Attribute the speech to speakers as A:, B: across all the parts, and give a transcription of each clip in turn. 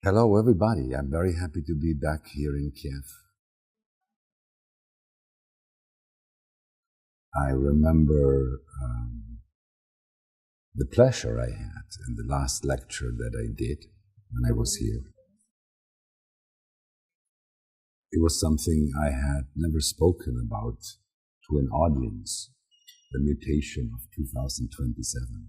A: Hello everybody, I'm very happy to be back here in Kiev. I remember the pleasure I had in the last lecture that I did when I was here. It was something I had never spoken about to an audience, the mutation of 2027.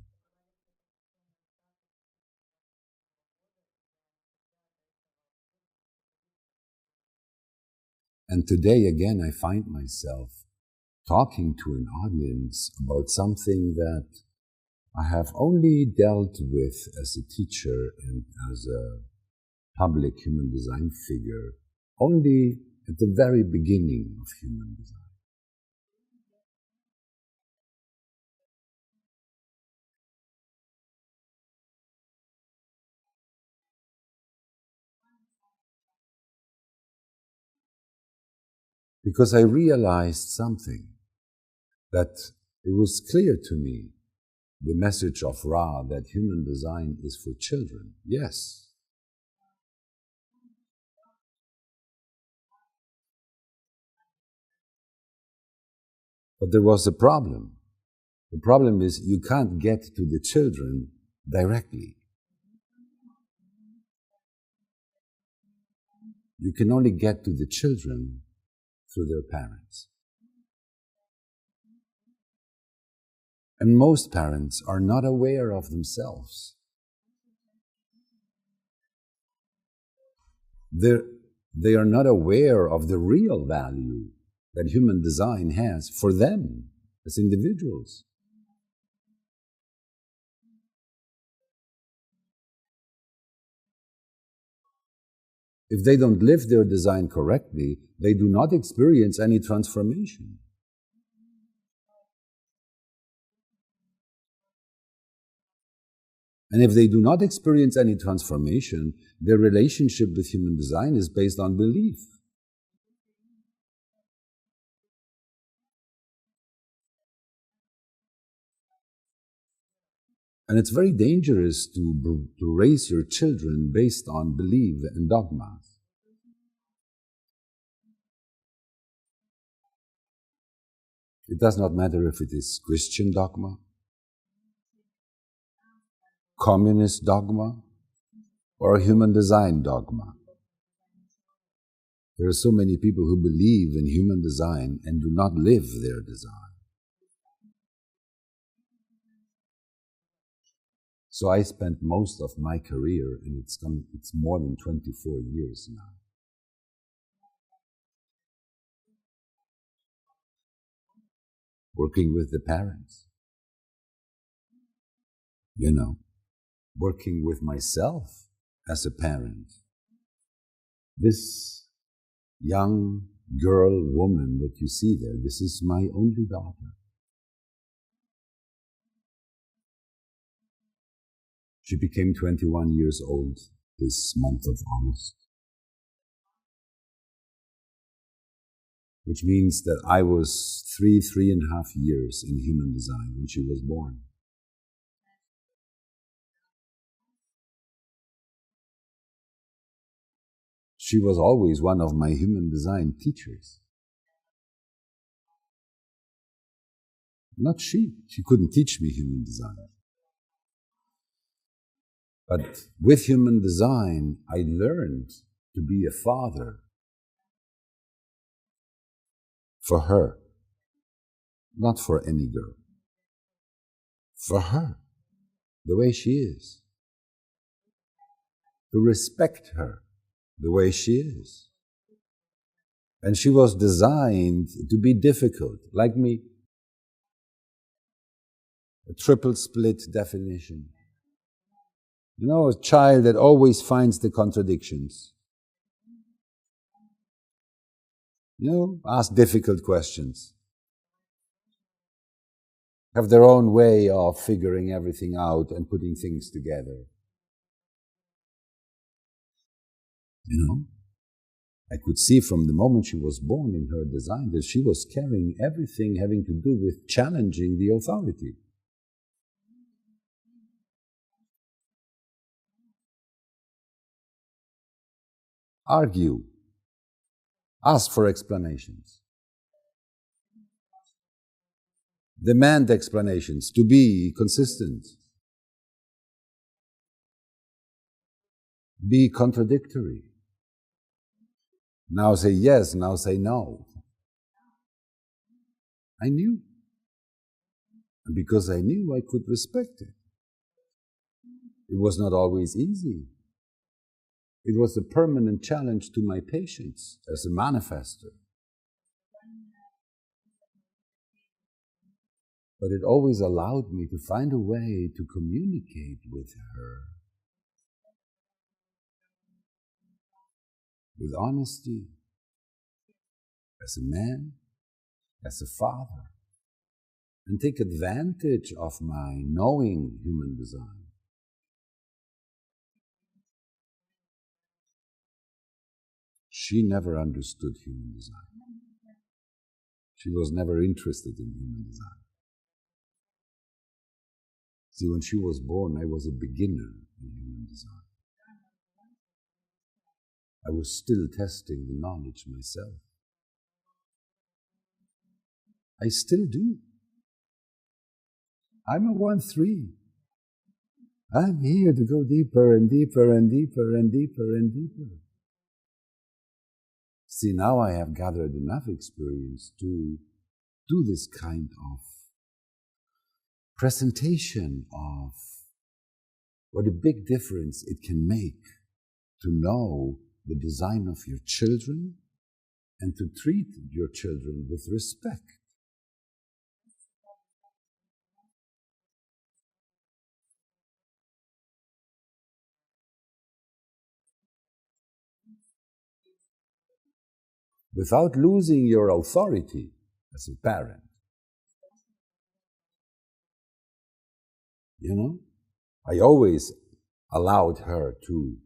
A: And today again I find myself talking to an audience about something that I have only dealt with as a teacher and as a public human design figure only at the very beginning of human design. Because I realized something, that it was clear to me, the message of Ra, that human design is for children, yes. But there was a problem. The problem is you can't get to the children directly. You can only get to the children through their parents. And most parents are not aware of themselves. They are not aware of the real value that human design has for them as individuals. If they don't live their design correctly, they do not experience any transformation. And if they do not experience any transformation, their relationship with human design is based on belief. And it's very dangerous to raise your children based on belief and dogmas. It does not matter if it is Christian dogma, communist dogma, or a human design dogma. There are so many people who believe in human design and do not live their design. So I spent most of my career, and it's more than 24 years now, working with the parents. Working with myself as a parent. This young girl, woman that you see there, this is my only daughter. She became 21 years old this month of August, which means that I was 3.5 years in human design when she was born. She was always one of my human design teachers. Not she couldn't teach me human design. But with human design, I learned to be a father for her, not for any girl, for her, the way she is, to respect her the way she is. And she was designed to be difficult, like me. A triple split definition. A child that always finds the contradictions. Ask difficult questions. Have their own way of figuring everything out and putting things together. I could see from the moment she was born in her design that she was carrying everything having to do with challenging the authority. argue, ask for explanations, demand explanations to be consistent, be contradictory. Now say yes, now say no. I knew. And because I knew, I could respect it. It was not always easy. It was a permanent challenge to my patience as a manifester. But it always allowed me to find a way to communicate with her with honesty, as a man, as a father, and take advantage of my knowing human design. She never understood human design. She was never interested in human design. See, when she was born, I was a beginner in human design. I was still testing the knowledge myself. I still do. I'm a 1-3. I'm here to go deeper and deeper and deeper and deeper and deeper. See, now I have gathered enough experience to do this kind of presentation of what a big difference it can make to know the design of your children and to treat your children with respect. Without losing your authority as a parent. You know, I always allowed her to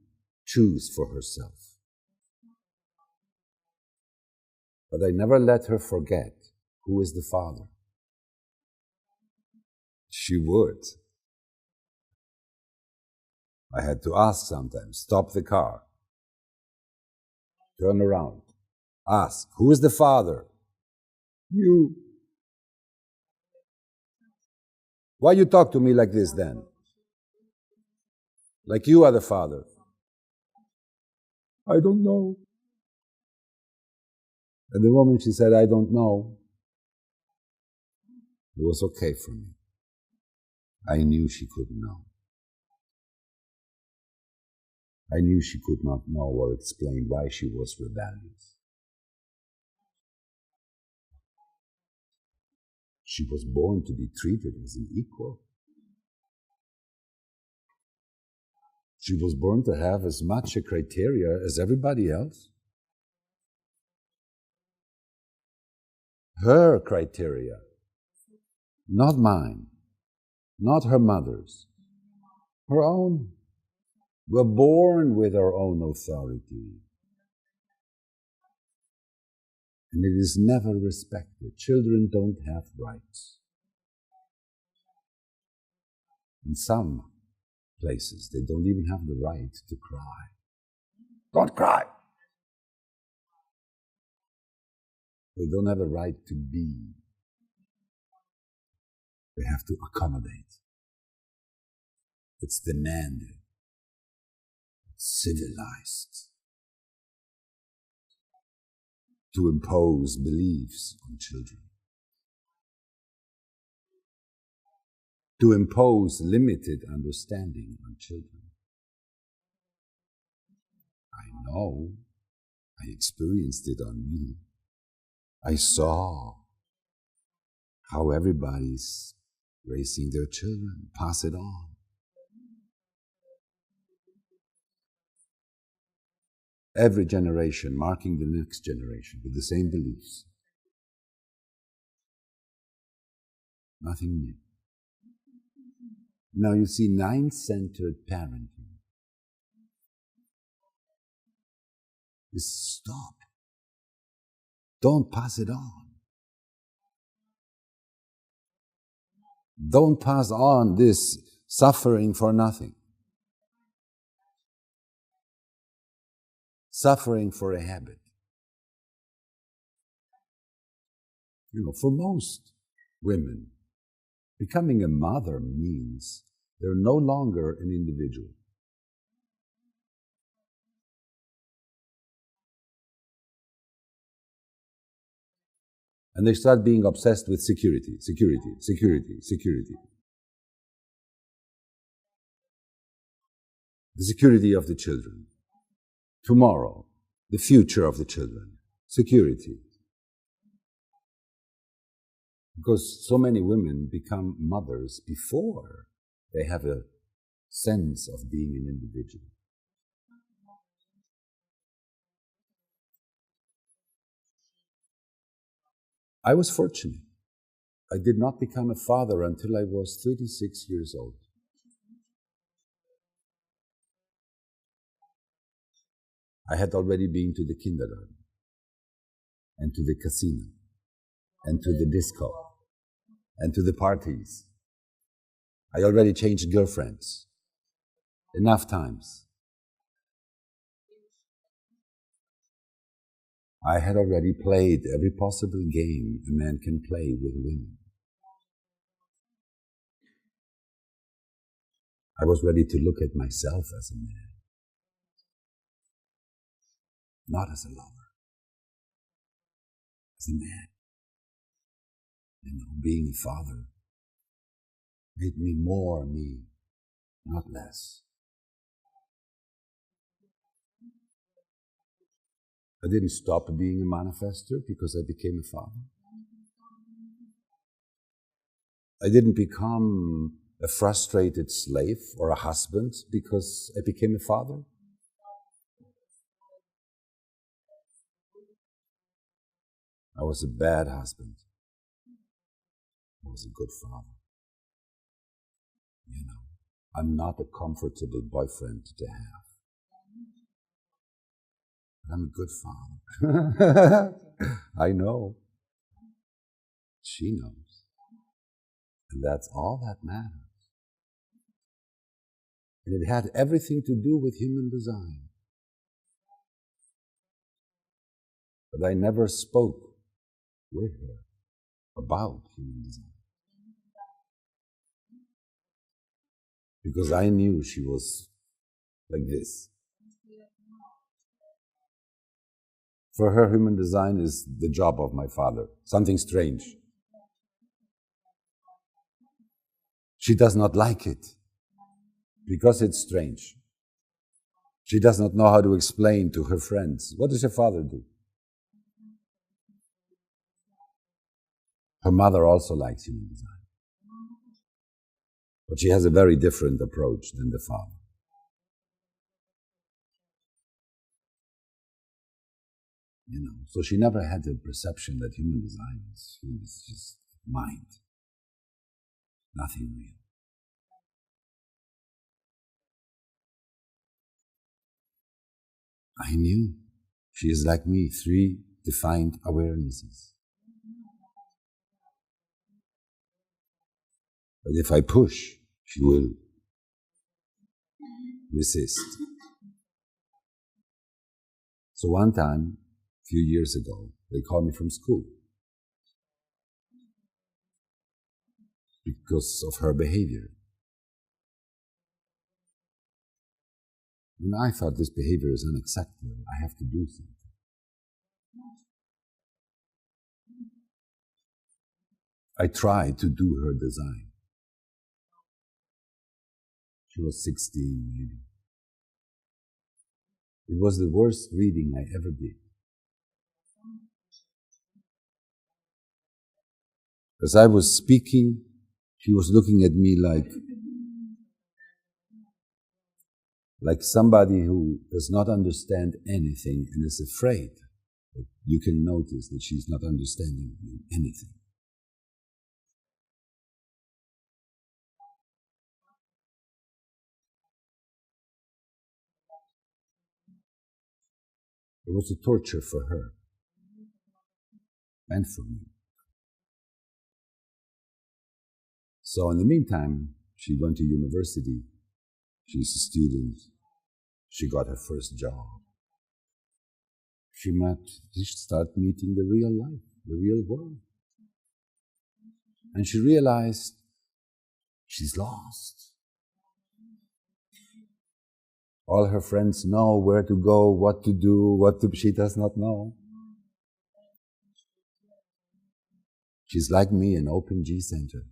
A: choose for herself. But I never let her forget who is the father. She would. I had to ask sometimes, stop the car, turn around, ask, who is the father? You. Why you talk to me like this then? Like you are the father. I don't know. And the moment she said, I don't know, it was okay for me. I knew she couldn't know. I knew she could not know or explain why she was rebellious. She was born to be treated as an equal. She was born to have as much a criteria as everybody else. Her criteria, not mine, not her mother's, her own. We're born with our own authority. And it is never respected. Children don't have rights. In some places, they don't even have the right to cry. Don't cry! They don't have a right to be. They have to accommodate. It's demanded. It's civilized. To impose beliefs on children. To impose limited understanding on children. I know. I experienced it on me. I saw how everybody's raising their children. Pass it on. Every generation marking the next generation with the same beliefs. Nothing new. Now you see, nine-centered parenting is stop. Don't pass it on. Don't pass on this suffering for nothing. suffering for a habit. For most women, becoming a mother means they're no longer an individual. And they start being obsessed with security, security, security, security. The security of the children. Tomorrow, the future of the children. Security. Because so many women become mothers before they have a sense of being an individual. I was fortunate. I did not become a father until I was 36 years old. I had already been to the kindergarten, and to the casino, and to the disco, and to the parties. I already changed girlfriends enough times. I had already played every possible game a man can play with women. I was ready to look at myself as a man, not as a lover, as a man. Being a father made me more me, not less. I didn't stop being a manifester because I became a father. I didn't become a frustrated slave or a husband because I became a father. I was a bad husband. I was a good father. I'm not a comfortable boyfriend to have. But I'm a good father. I know. She knows. And that's all that matters. And it had everything to do with human design. But I never spoke with her about human design. Because I knew she was like this. For her, human design is the job of my father, something strange. She does not like it because it's strange. She does not know how to explain to her friends. What does your father do? Her mother also likes human design. But she has a very different approach than the father. So she never had the perception that human design is just mind, nothing real. I knew she is like me, 3 defined awarenesses. But if I push, she will resist. So one time, a few years ago, they called me from school because of her behavior. And I thought this behavior is unacceptable. I have to do something. I tried to do her design. She was 16, maybe. It was the worst reading I ever did. As I was speaking, she was looking at me like somebody who does not understand anything and is afraid that you can notice that she's not understanding anything. It was a torture for her and for me. So in the meantime, she went to university. She's a student. She got her first job. she started meeting the real life, the real world. And she realized she's lost. All her friends know where to go, what to do, she does not know. She's like me, an open G center,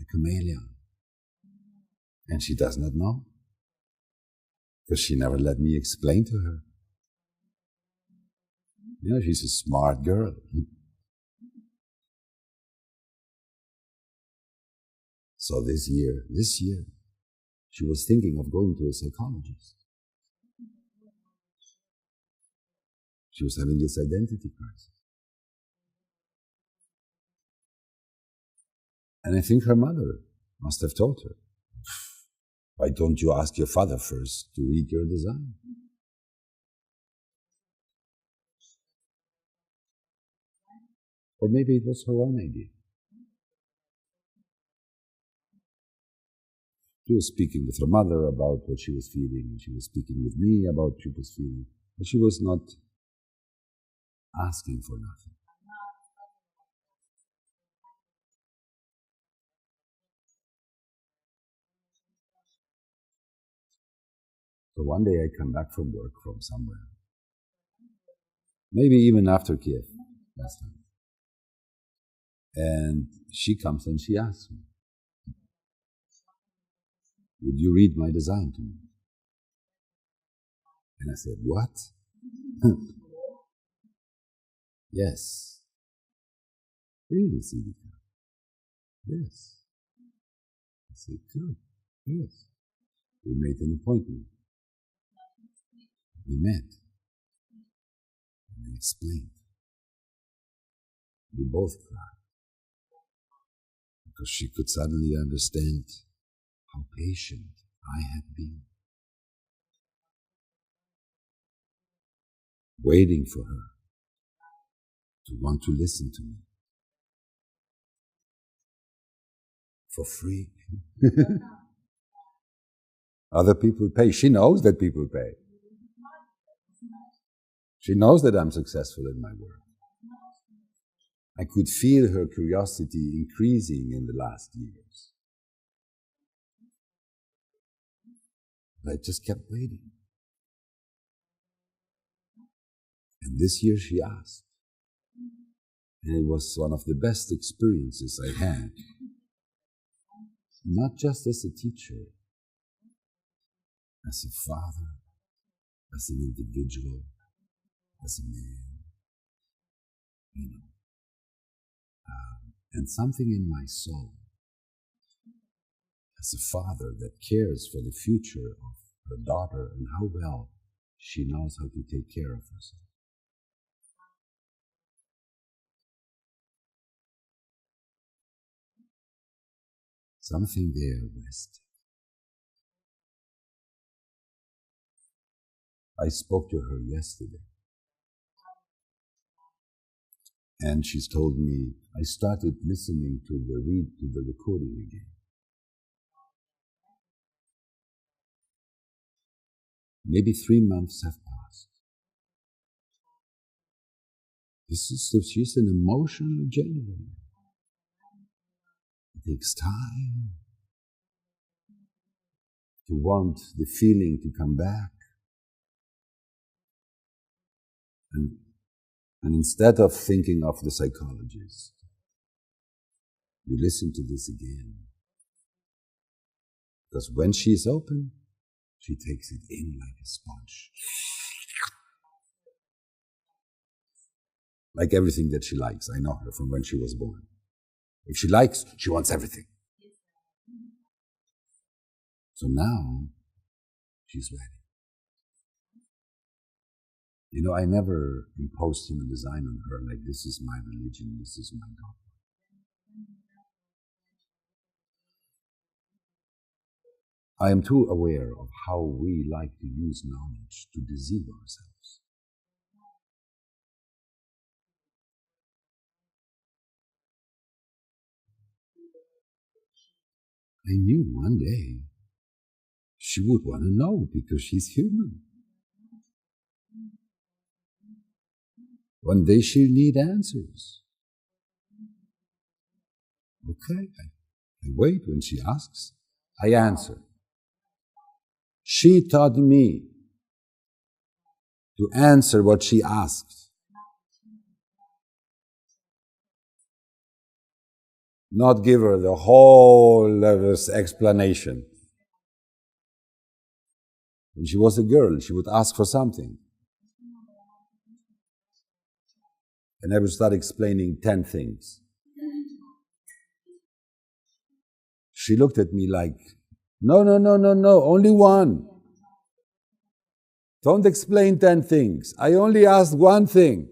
A: a chameleon. And she does not know, because she never let me explain to her. You know, she's a smart girl. So this year, she was thinking of going to a psychologist. She was having this identity crisis. And I think her mother must have told her, why don't you ask your father first to read your design? Or maybe it was her own idea. She was speaking with her mother about what she was feeling, and she was speaking with me about what she was feeling, but she was not asking for nothing. So one day I come back from work from somewhere, maybe even after Kiev last time, and she comes and she asks me, would you read my design to me? And I said, what? Yes. Really, Sidika? Yes. I said, good. Yes. We made an appointment. We met. And I explained. We both cried. Because she could suddenly understand how patient I had been. Waiting for her to want to listen to me. For free. Other people pay. She knows that people pay. She knows that I'm successful in my work. I could feel her curiosity increasing in the last years. But I just kept waiting. And this year she asked. And it was one of the best experiences I had. Not just as a teacher, as a father, as an individual, as a man, you know. And something in my soul, as a father that cares for the future of her daughter and how well she knows how to take care of herself. Something there rested. I spoke to her yesterday. And she's told me, I started listening to the recording again. Maybe 3 months have passed. She's an emotional generator. It takes time to want the feeling to come back. And instead of thinking of the psychologist, you listen to this again. Because when she's open, she takes it in like a sponge. Like everything that she likes. I know her from when she was born. If she likes, she wants everything. So now, she's ready. You know, I never imposed human design on her like this is my religion, this is my dogma. I am too aware of how we like to use knowledge to deceive ourselves. I knew one day she would want to know because she's human. One day she'll need answers. Okay, I wait when she asks. I answer. She taught me to answer what she asked, not give her the whole explanation. When she was a girl, she would ask for something, and I would start explaining 10 things. She looked at me like, no, only one. Don't explain 10 things. I only asked one thing.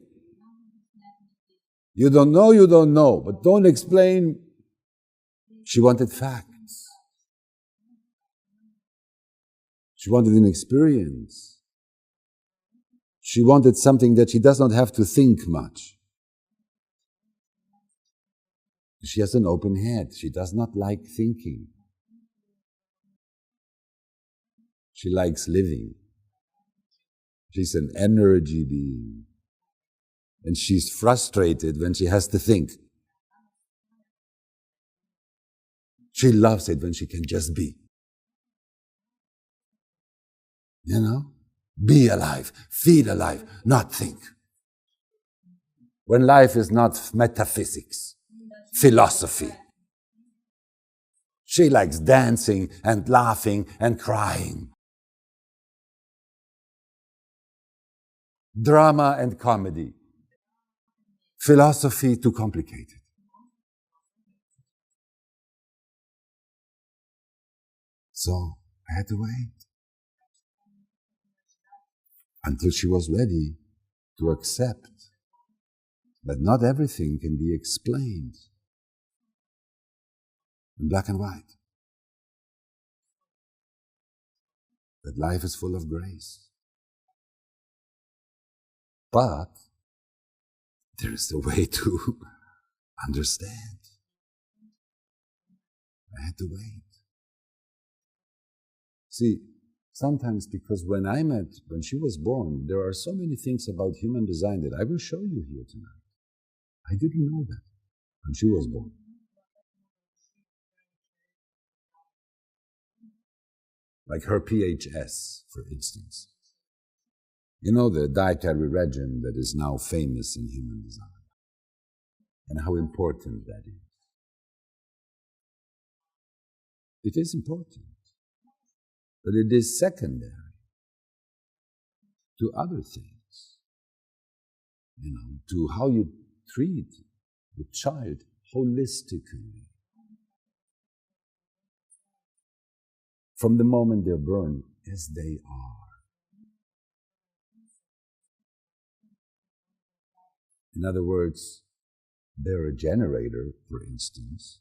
A: You don't know, but don't explain. She wanted facts. She wanted an experience. She wanted something that she does not have to think much. She has an open head. She does not like thinking. She likes living. She's an energy being. And she's frustrated when she has to think. She loves it when she can just be. You know? Be alive, feel alive, not think. When life is not metaphysics, philosophy. She likes dancing and laughing and crying. Drama and comedy. Philosophy too complicated. So I had to wait until she was ready to accept that not everything can be explained in black and white. That life is full of grace. But there is a way to understand. I had to wait. See, sometimes because when she was born, there are so many things about human design that I will show you here tonight. I didn't know that when she was born. Like her PHS, for instance. You know, the dietary regime that is now famous in human design. And how important that is. It is important. But it is secondary to other things. You know, to how you treat the child holistically. From the moment they're born, as they are. In other words, they're a generator, for instance.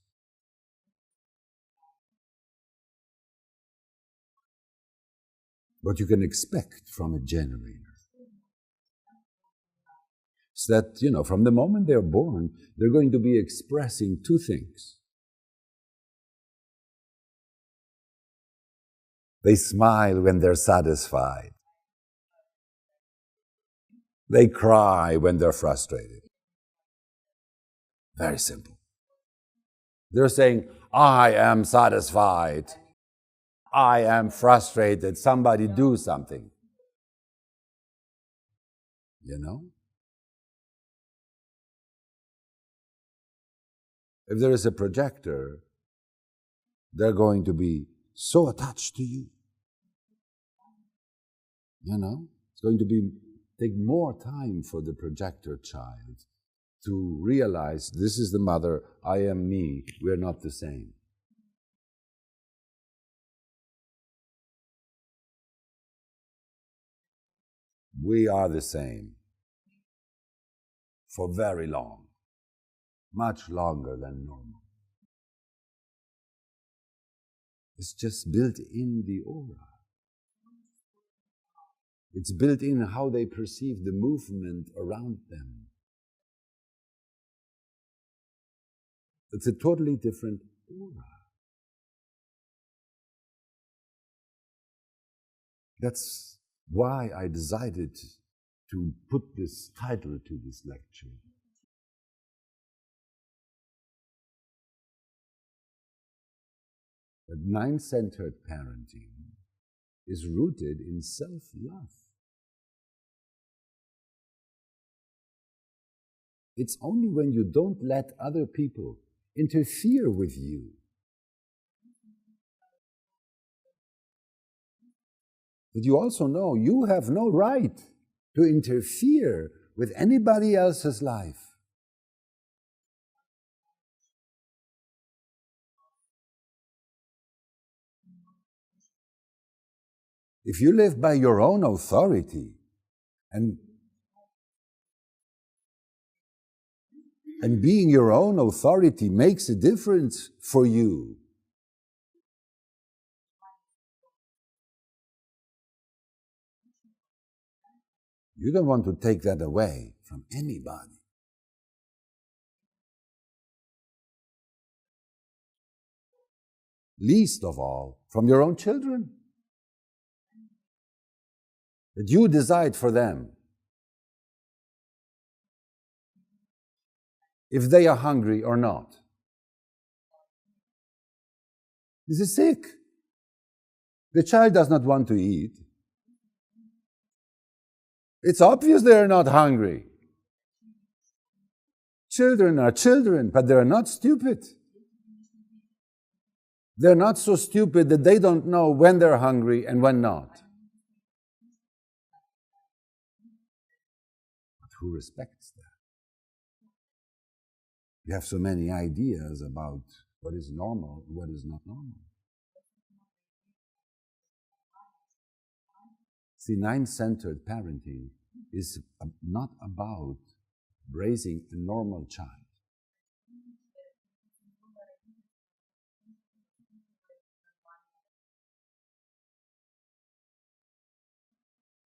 A: What you can expect from a generator is that, you know, from the moment they're born, they're going to be expressing two things. They smile when they're satisfied. They cry when they're frustrated. Very simple. They're saying, I am satisfied. I am frustrated. Somebody do something. You know? If there is a projector, they're going to be so attached to you. You know? It's going to take more time for the projector child to realize this is the mother, I am me, we're not the same. We are the same for very long, much longer than normal. It's just built in the aura. It's built in how they perceive the movement around them. It's a totally different aura. That's why I decided to put this title to this lecture. That mind-centered parenting is rooted in self-love. It's only when you don't let other people interfere with you that you also know you have no right to interfere with anybody else's life. If you live by your own authority and being your own authority makes a difference for you, you don't want to take that away from anybody. Least of all, from your own children. That you decide for them if they are hungry or not. This is sick. The child does not want to eat. It's obvious they are not hungry. Children are children, but they are not stupid. They're not so stupid that they don't know when they're hungry and when not. But who respects that? You have so many ideas about what is normal and what is not normal. See, mind-centered parenting is not about raising a normal child.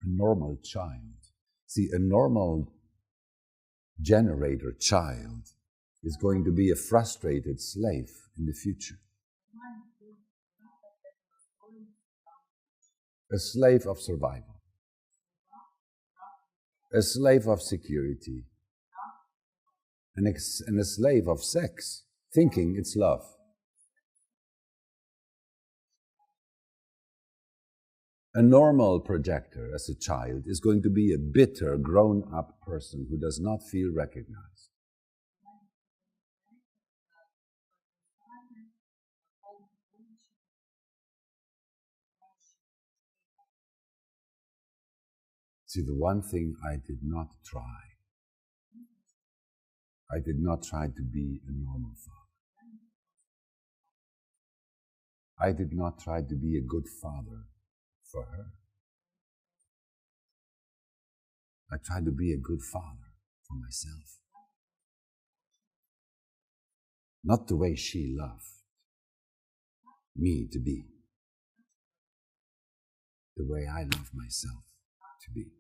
A: A normal child. See, a normal generator child is going to be a frustrated slave in the future. A slave of survival. A slave of security. And a slave of sex, thinking it's love. A normal projector as a child is going to be a bitter, grown-up person who does not feel recognized. See, the one thing I did not try to be a normal father. I did not try to be a good father for her. I tried to be a good father for myself. Not the way she loved me to be. The way I love myself to be.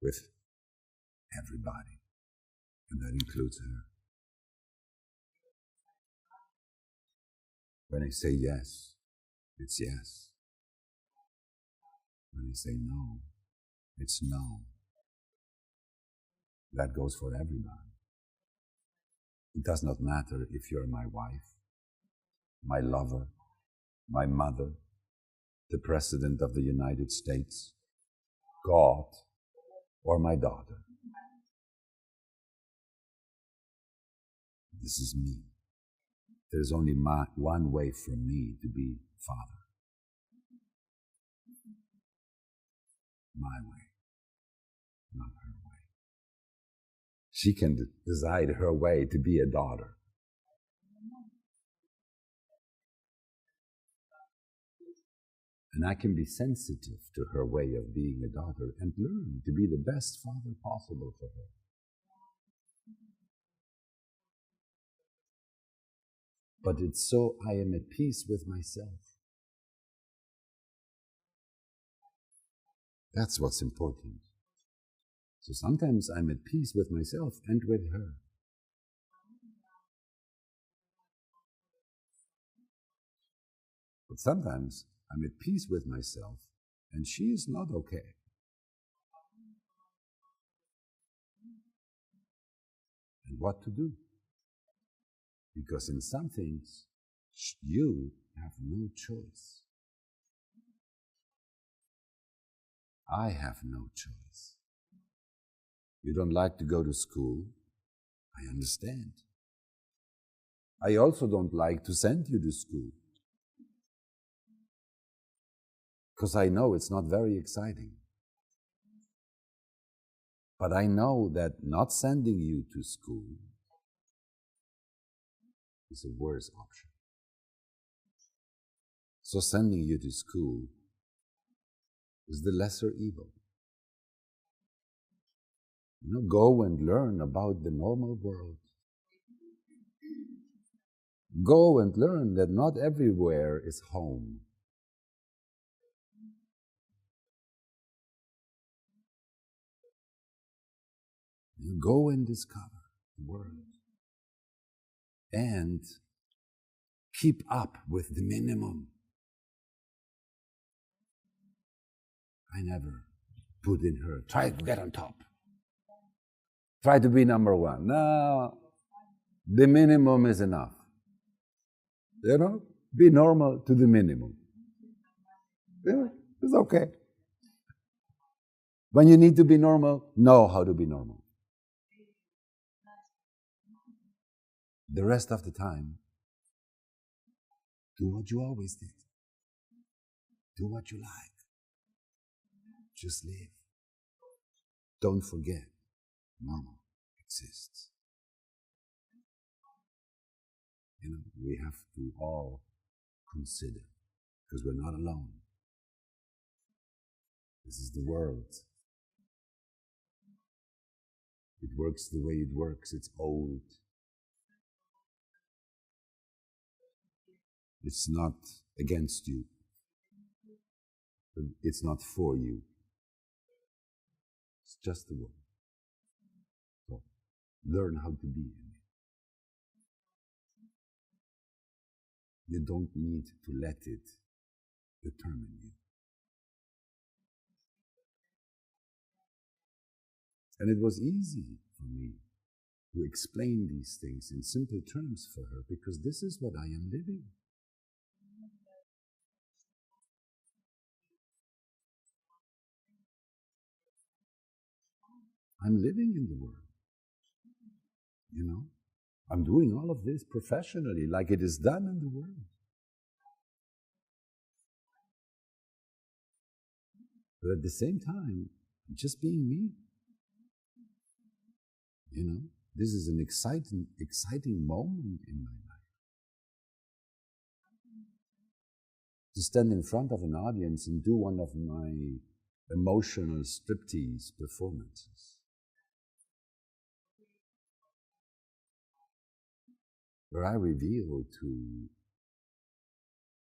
A: With everybody. And that includes her. When I say yes, it's yes. When I say no, it's no. That goes for everybody. It does not matter if you're my wife, my lover, my mother, the President of the United States, God, or my daughter. This is me. There's only one way for me to be father. My way, not her way. She can decide her way to be a daughter. And I can be sensitive to her way of being a daughter and learn to be the best father possible for her. But it's so I am at peace with myself. That's what's important. So sometimes I'm at peace with myself and with her. But sometimes I'm at peace with myself and she is not okay. what to do. Because in some things, you have no choice. I have no choice. You don't like to go to school? I understand. I also don't like to send you to school. Because I know it's not very exciting. But I know that not sending you to school is a worse option. So sending you to school is the lesser evil. Go and learn about the normal world. Go and learn that not everywhere is home. Go and discover the world. And keep up with the minimum. I never put in her, try to get on top. Try to be number one. No, the minimum is enough. Be normal to the minimum. It's okay. When you need to be normal, know how to be normal. The rest of the time, do what you always did. Do what you like. Just live. Don't forget, normal exists. We have to all consider, because we're not alone. This is the world. It works the way it works. It's old. It's not against you. It's not for you. It's just the world. So learn how to be in it. You don't need to let it determine you. And it was easy for me to explain these things in simple terms for her, because this is what I am living. I'm living in the world. I'm doing all of this professionally, like it is done in the world. But at the same time, I'm just being me. This is an exciting moment in my life. To stand in front of an audience and do one of my emotional striptease performances. Where I reveal to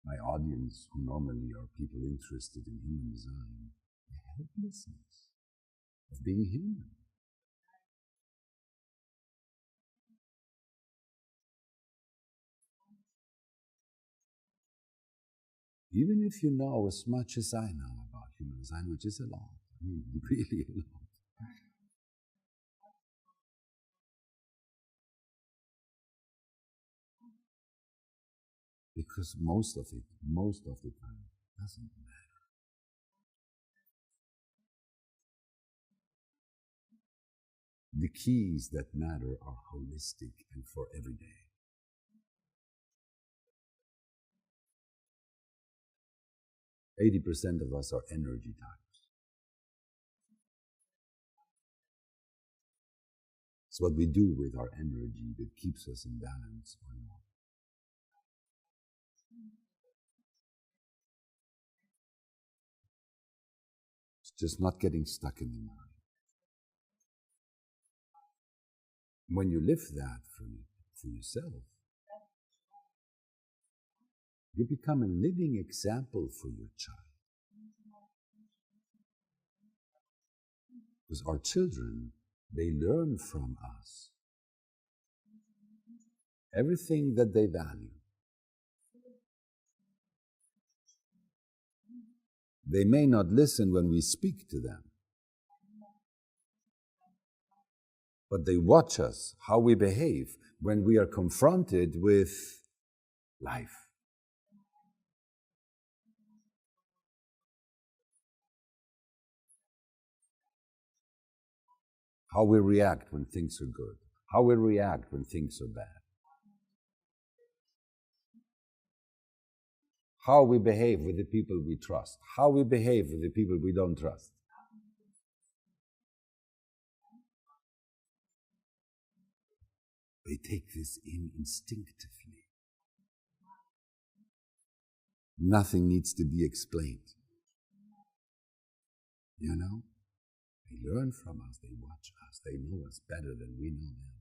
A: my audience, who normally are people interested in human design, the helplessness of being human. Even if you know as much as I know about human design, which is a lot, really a lot. Because most of the time, doesn't matter. The keys that matter are holistic and for every day. %80 of us are energy types. It's what we do with our energy that keeps us in balance or not. It's just not getting stuck in the mind. When you live that for yourself, you become a living example for your child. Because our children, they learn from us everything that they value. They may not listen when we speak to them, but they watch us, how we behave when we are confronted with life. How we react when things are good, how we react when things are bad, how we behave with the people we trust, how we behave with the people we don't trust. They take this in instinctively. Nothing needs to be explained. You know? They learn from us, they watch us, they know us better than we know them.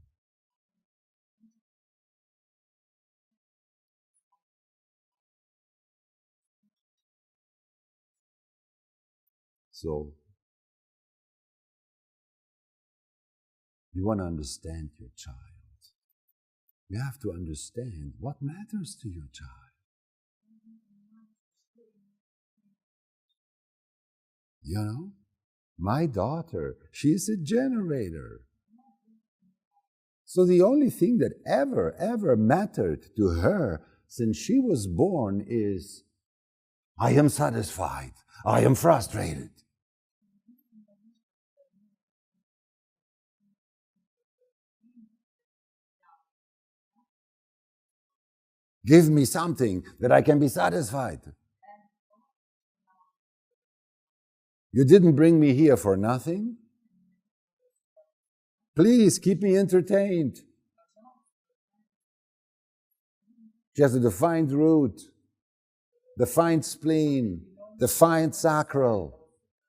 A: So, you want to understand your child. You have to understand what matters to your child. You know? My daughter, she's a generator. So the only thing that ever mattered to her since she was born is, I am satisfied, I am frustrated. Give me something that I can be satisfied. You didn't bring me here for nothing. Please keep me entertained. She has a defined root, defined spleen, defined sacral,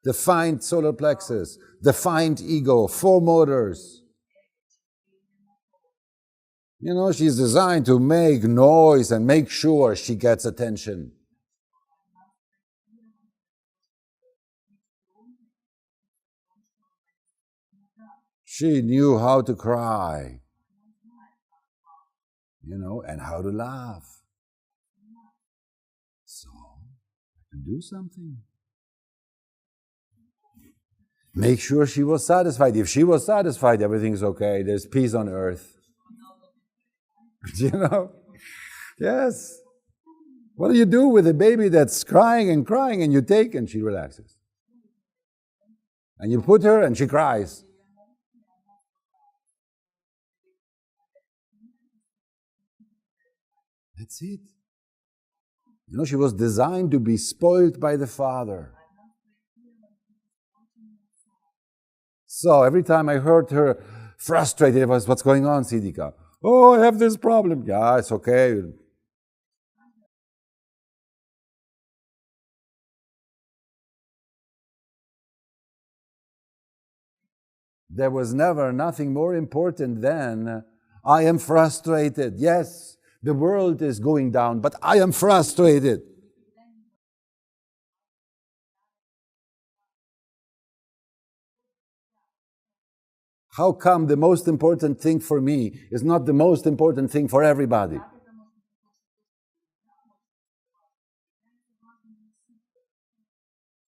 A: defined solar plexus, defined ego, 4 motors. You know, she's designed to make noise and make sure she gets attention. She knew how to cry, you know, and how to laugh. So, to do something. Make sure she was satisfied. If she was satisfied, everything's okay. There's peace on earth. You know? Yes. What do you do with a baby that's crying and you take and she relaxes? And you put her and she cries. That's it. You know, she was designed to be spoiled by the father. So every time I heard her frustrated, it was, what's going on, Sidika? Oh, I have this problem. Yeah, it's okay. There was never nothing more important than, I am frustrated. Yes, the world is going down, but I am frustrated. How come the most important thing for me is not the most important thing for everybody?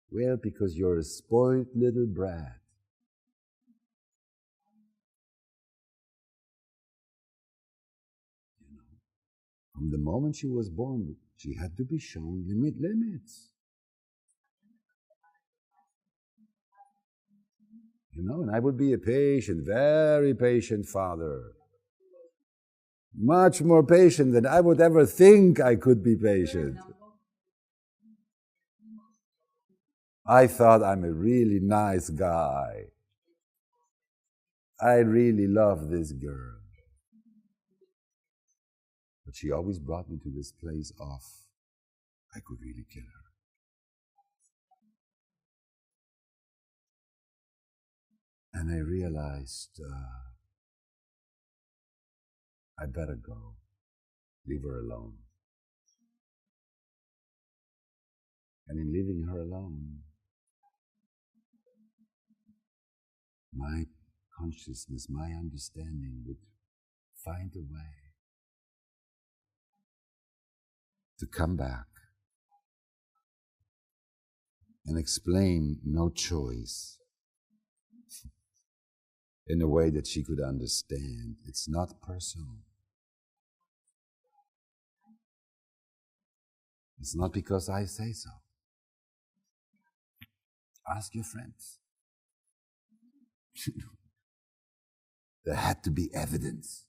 A: Well, because you're a spoiled little brat. You know, from the moment she was born, she had to be shown limits. You know, and I would be a patient, very patient father. Much more patient than I would ever think I could be patient. I thought I'm a really nice guy. I really love this girl. But she always brought me to this place of, I could really kill her. And I realized, I better go. Leave her alone. And in leaving her alone, my consciousness, my understanding would find a way to come back and explain no choice. in a way that she could understand. It's not personal. It's not because I say so. Ask your friends. There had to be evidence.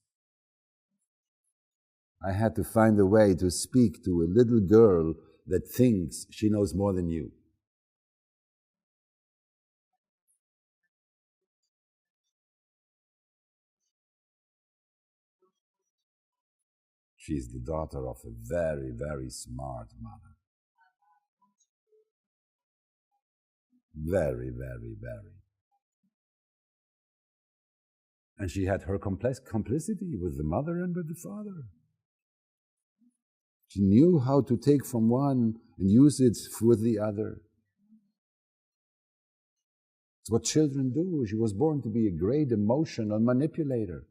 A: I had to find a way to speak to a little girl that thinks she knows more than you. She's the daughter of a very, very smart mother. Very, very, very. And she had her complicity with the mother and with the father. She knew how to take from one and use it for the other. It's what children do. She was born to be a great emotional manipulator.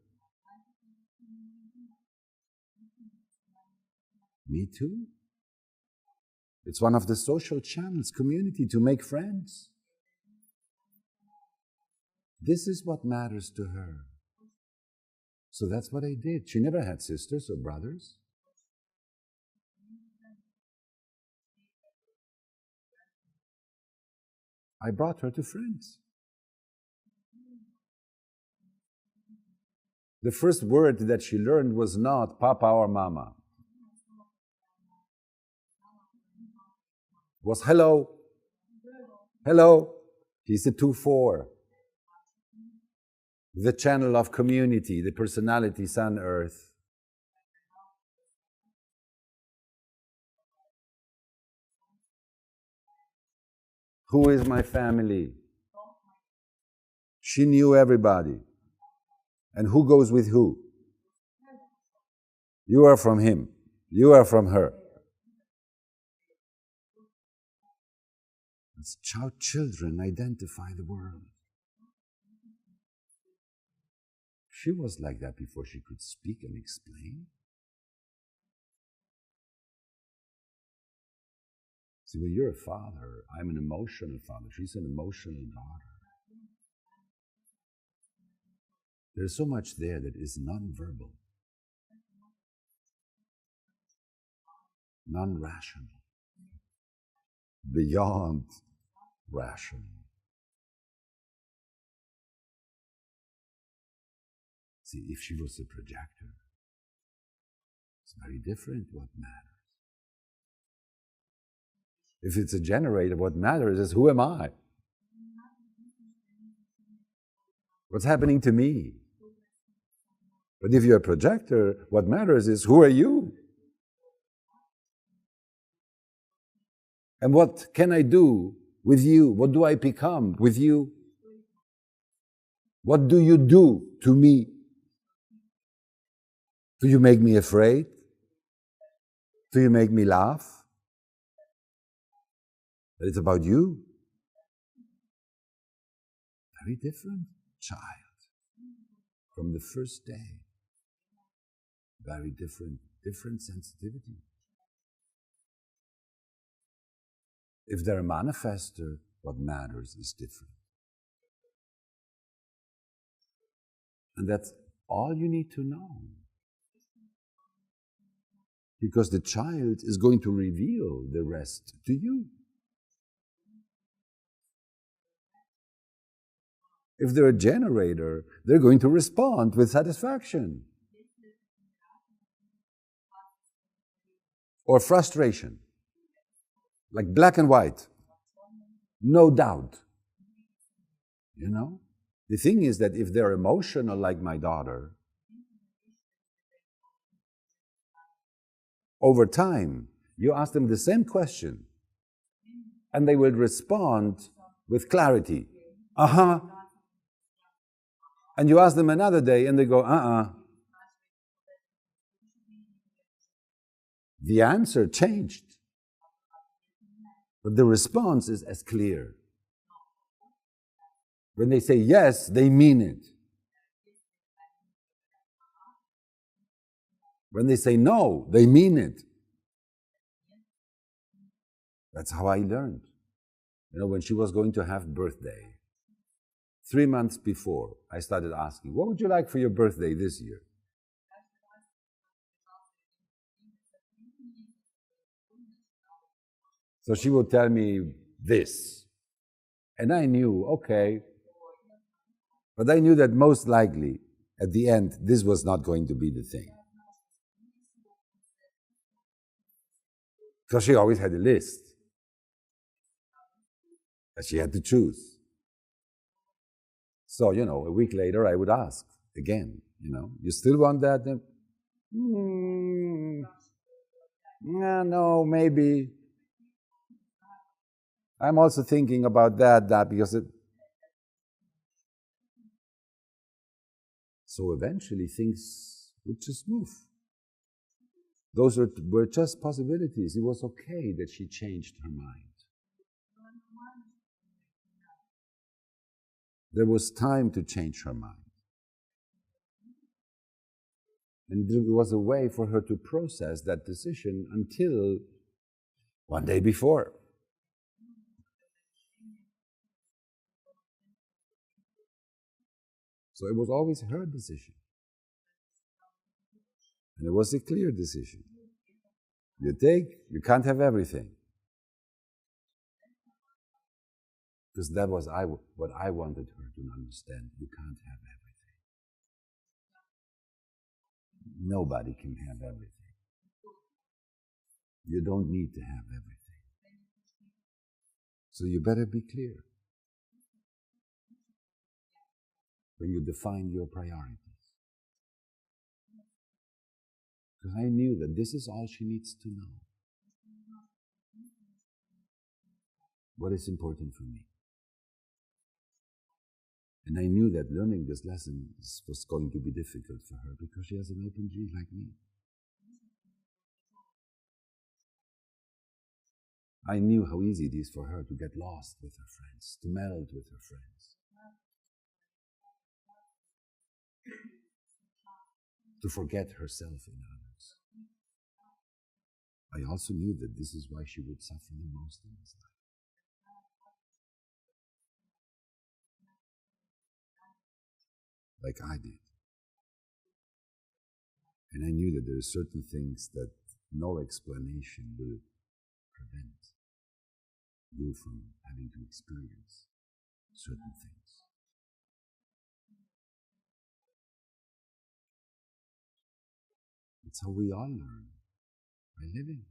A: Me too. It's one of the social channels, community, to make friends. This is what matters to her. So that's what I did. She never had sisters or brothers. I brought her to friends. The first word that she learned was not Papa or Mama. It was hello. Hello. She's a 2-4. The channel of community, the personality, sun, earth. Who is my family? She knew everybody. And who goes with who? You are from him. You are from her. It's how children identify the world. She was like that before she could speak and explain. See, well, you're a father. I'm an emotional father. She's an emotional daughter. There's so much there that is non-verbal, non-rational, beyond rational. See, if she was a projector, it's very different what matters. If it's a generator, what matters is who am I? What's happening to me? But if you're a projector, what matters is who are you? And what can I do with you? What do I become with you? What do you do to me? Do you make me afraid? Do you make me laugh? But it's about you. Very different child from the first day. Very different sensitivity. If they're a manifester, what matters is different. And that's all you need to know. Because the child is going to reveal the rest to you. If they're a generator, they're going to respond with satisfaction. Or frustration. Like black and white. No doubt. You know? The thing is that if they're emotional like my daughter, over time, you ask them the same question and they will respond with clarity. Uh-huh. And you ask them another day and they go, uh-uh. The answer changed. But the response is as clear. When they say yes, they mean it. When they say no, they mean it. That's how I learned. You know, when she was going to have birthday, 3 months before, I started asking, what would you like for your birthday this year? So she would tell me this. And I knew, okay. But I knew that most likely, at the end, this was not going to be the thing. Because she always had a list that she had to choose. So, a week later, I would ask again, you still want that? No, maybe. I'm also thinking about that because So eventually things would just move. Those were just possibilities. It was okay that she changed her mind. There was time to change her mind. And there was a way for her to process that decision until one day before. So it was always her decision. And it was a clear decision. You can't have everything. Because that was what I wanted her to understand. You can't have everything. Nobody can have everything. You don't need to have everything. So you better be clear when you define your priorities. Because I knew that this is all she needs to know. What is important for me? And I knew that learning this lesson was going to be difficult for her because she has an open G like me. I knew how easy it is for her to get lost with her friends, to meld with her friends, to forget herself in others. I also knew that this is why she would suffer the most in this life. Like I did. And I knew that there are certain things that no explanation will prevent you from having to experience certain things. It's how we all learn, by living.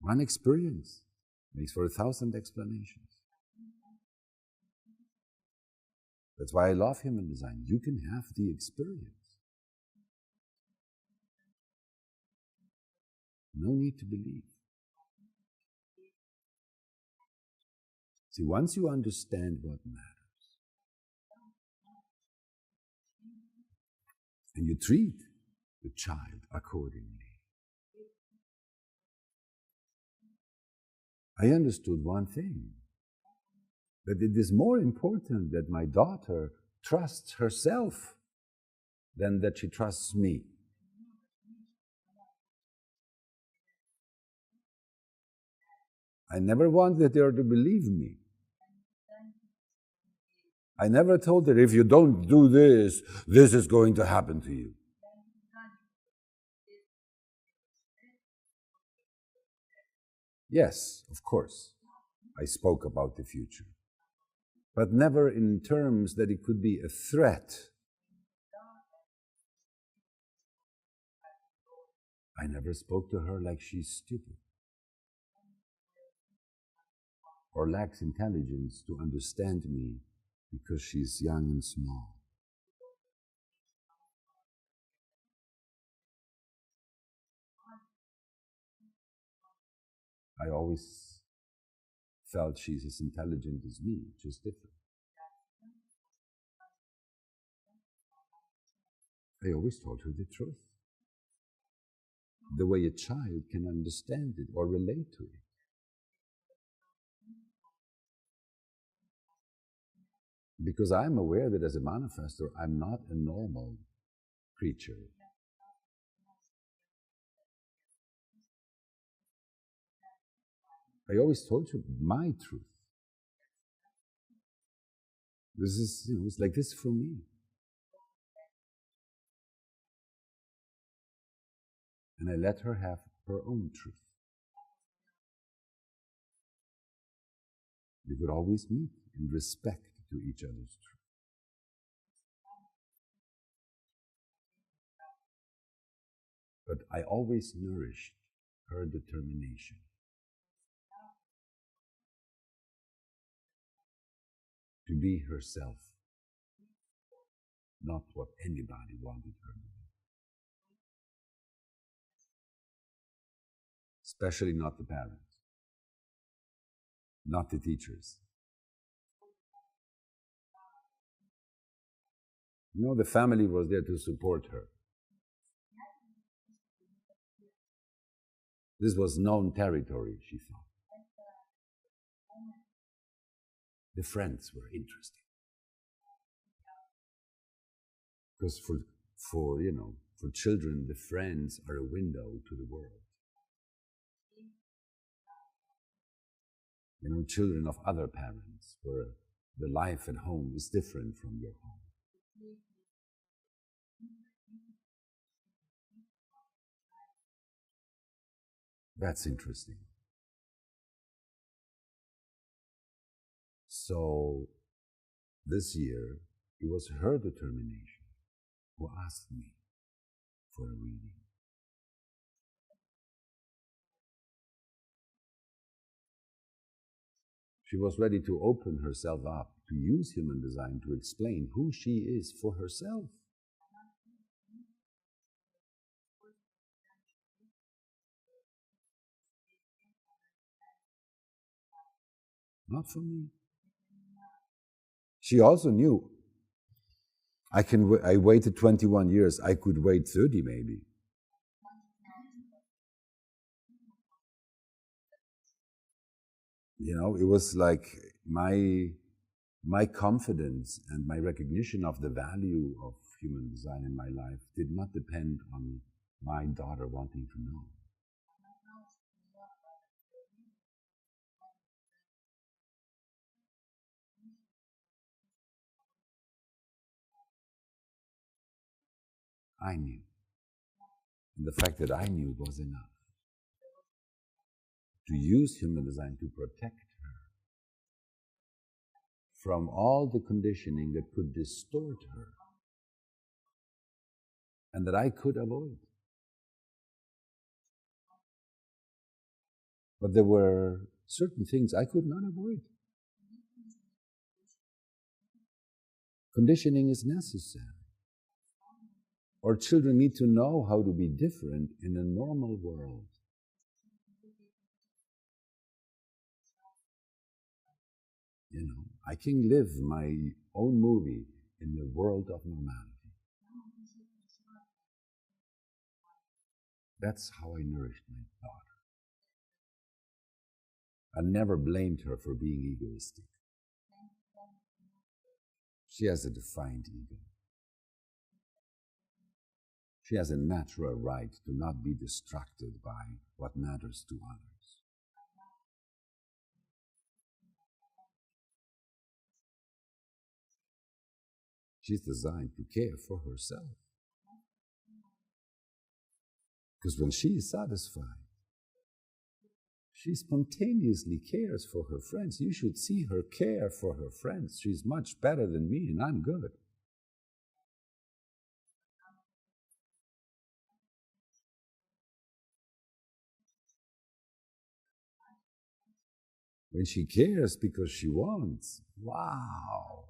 A: One experience makes for 1,000 explanations. That's why I love human design. You can have the experience. No need to believe. See, once you understand what matters, and you treat the child accordingly, I understood one thing, that it is more important that my daughter trusts herself than that she trusts me. I never wanted her to believe me. I never told her, if you don't do this, this is going to happen to you. Yes, of course, I spoke about the future, but never in terms that it could be a threat. I never spoke to her like she's stupid or lacks intelligence to understand me because she's young and small. I always felt she's as intelligent as me, just different. I always told her the truth, the way a child can understand it or relate to it. Because I'm aware that as a manifestor, I'm not a normal creature. I always told her my truth. This is, it's like this for me. And I let her have her own truth. We could always meet in respect to each other's truth. But I always nourished her determination. To be herself, not what anybody wanted her to be. Especially not the parents, not the teachers. The family was there to support her. This was known territory, she thought. The friends were interesting. Because for children, the friends are a window to the world. Children of other parents, where the life at home is different from your home. That's interesting. So this year, it was her determination who asked me for a reading. She was ready to open herself up, to use human design to explain who she is for herself. Not for me. She also knew I waited 21 years, I could wait 30 maybe. It was like my confidence and my recognition of the value of human design in my life did not depend on my daughter wanting to know. I knew. And the fact that I knew was enough. To use human design to protect her from all the conditioning that could distort her and that I could avoid. But there were certain things I could not avoid. Conditioning is necessary. Our children need to know how to be different in a normal world. I can live my own movie in the world of normality. That's how I nourished my daughter. I never blamed her for being egoistic. She has a defined ego. She has a natural right to not be distracted by what matters to others. She's designed to care for herself. Because when she is satisfied, she spontaneously cares for her friends. You should see her care for her friends. She's much better than me, and I'm good. When she cares because she wants, wow.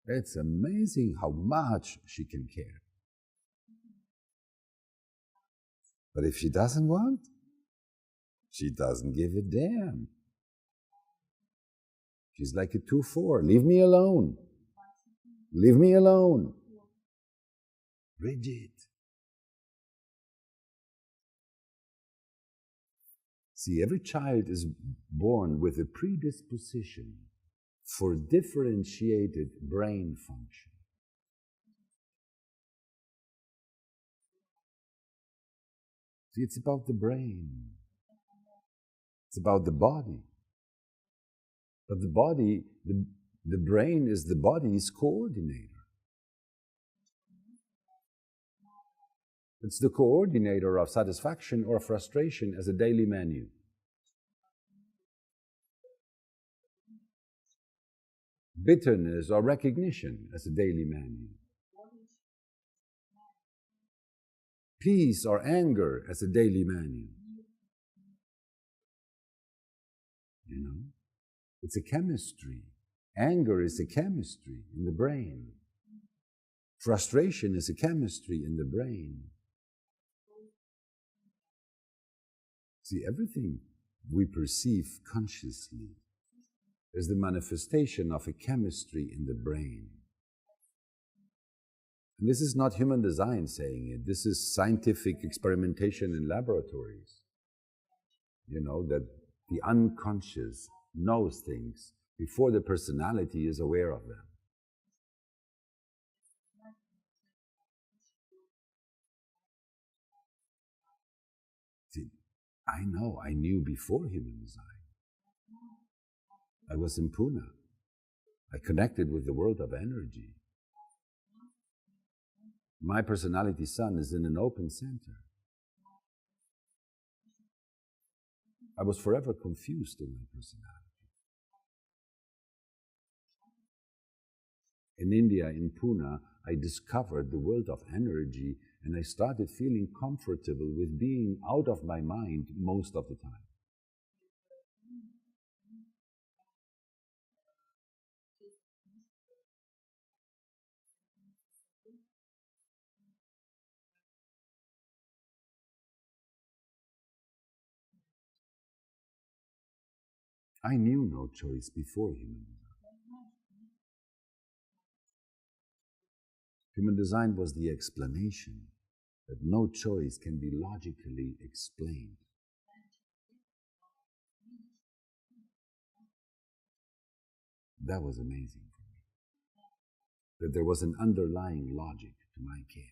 A: It's amazing how much she can care. But if she doesn't want, she doesn't give a damn. She's like a 2-4. Leave me alone. Leave me alone. Rigid. See, every child is born with a predisposition for differentiated brain function. See, it's about the brain. It's about the body. But the body, the brain is the body's coordinator. It's the coordinator of satisfaction or frustration as a daily menu. Bitterness or recognition as a daily menu. Peace or anger as a daily menu. You know, it's a chemistry. Anger is a chemistry in the brain. Frustration is a chemistry in the brain. See, everything we perceive consciously is the manifestation of a chemistry in the brain. And this is not human design saying it. This is scientific experimentation in laboratories. You know, that the unconscious knows things before the personality is aware of them. See, I know, I knew before human design. I was in Pune. I connected with the world of energy. My personality sun is in an open center. I was forever confused in my personality. In India, in Pune, I discovered the world of energy and I started feeling comfortable with being out of my mind most of the time. I knew no choice before human design. Human design was the explanation that no choice can be logically explained. That was amazing for me. That there was an underlying logic to my chaos.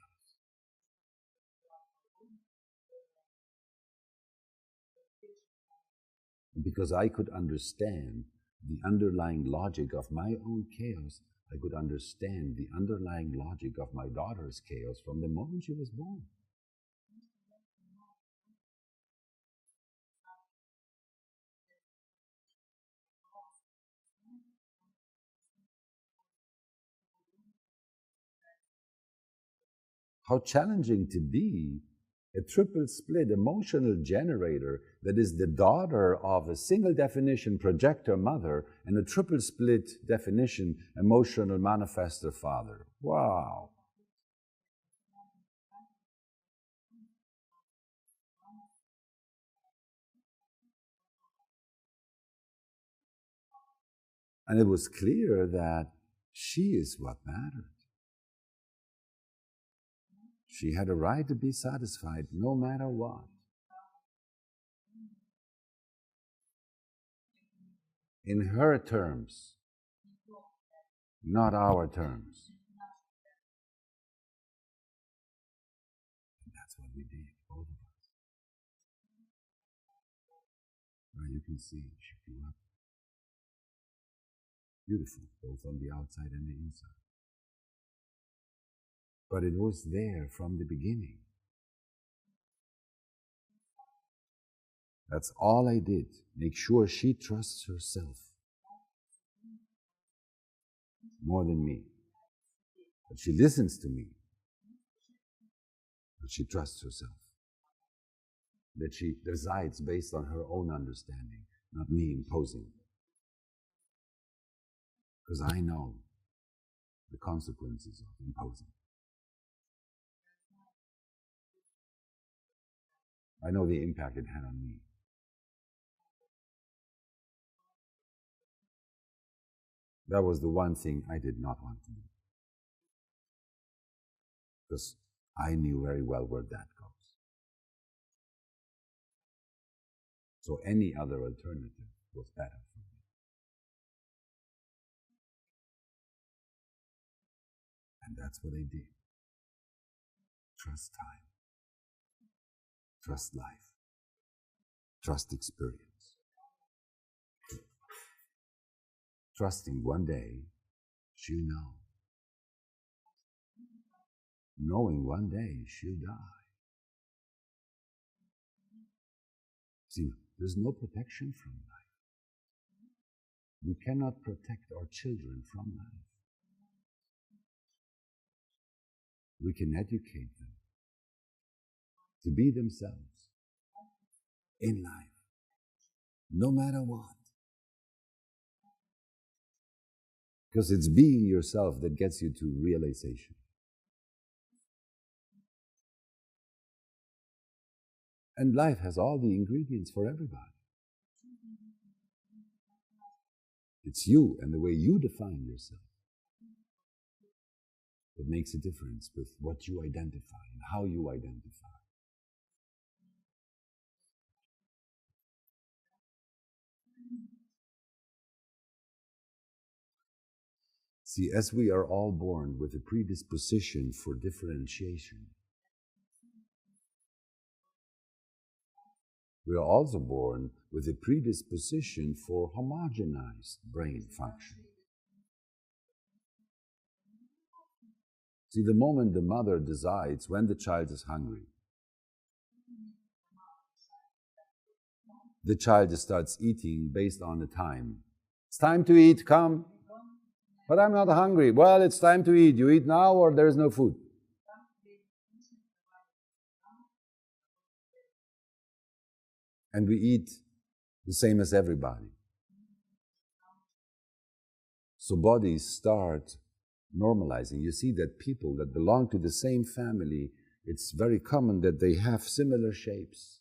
A: And because I could understand the underlying logic of my own chaos, I could understand the underlying logic of my daughter's chaos from the moment she was born. How challenging to be a triple split emotional generator that is the daughter of a single definition projector mother and a triple split definition emotional manifestor father. Wow. And it was clear that she is what mattered. She had a right to be satisfied no matter what. In her terms, not our terms. And that's what we did, both of us. Well, you can see she grew up beautiful, both on the outside and the inside. But it was there from the beginning. That's all I did. Make sure she trusts herself more than me. That she listens to me. That she trusts herself. That she decides based on her own understanding, not me imposing. Because I know the consequences of imposing. I know the impact it had on me. That was the one thing I did not want to do. Because I knew very well where that goes. So any other alternative was better for me. And that's what I did. Trust time. Trust life. Trust experience. trusting one day she'll know, knowing one day she'll die. See, there's no protection from life. We cannot protect our children from life. We can educate them to be themselves in life, no matter what. Because it's being yourself that gets you to realization. And life has all the ingredients for everybody. It's you and the way you define yourself that makes a difference with what you identify and how you identify. See, as we are all born with a predisposition for differentiation, we are also born with a predisposition for homogenized brain function. See, the moment the mother decides when the child is hungry, the child starts eating based on the time. It's time to eat, come. But I'm not hungry. Well, it's time to eat. You eat now or there is no food. And we eat the same as everybody. So bodies start normalizing. You see that people that belong to the same family, it's very common that they have similar shapes.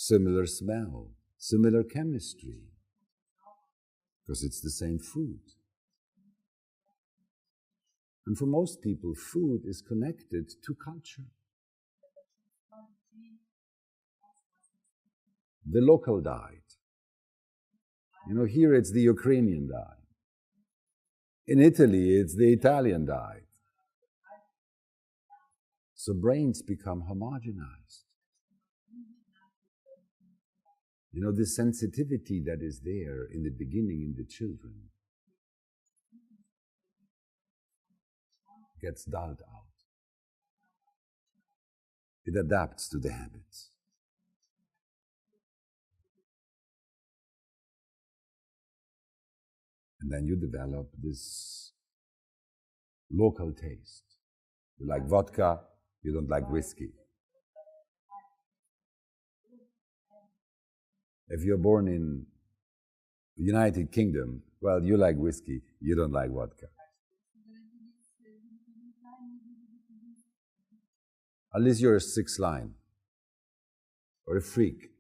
A: Similar smell, similar chemistry, because it's the same food. And for most people, food is connected to culture. The local diet. You know, here it's the Ukrainian diet. In Italy, it's the Italian diet. So brains become homogenized. You know, the sensitivity that is there in the beginning in the children gets dulled out. It adapts to the habits. And then you develop this local taste. You like vodka, you don't like whiskey. If you're born in the United Kingdom, well, you like whiskey, you don't like vodka. Unless you're a sixth line or a freak.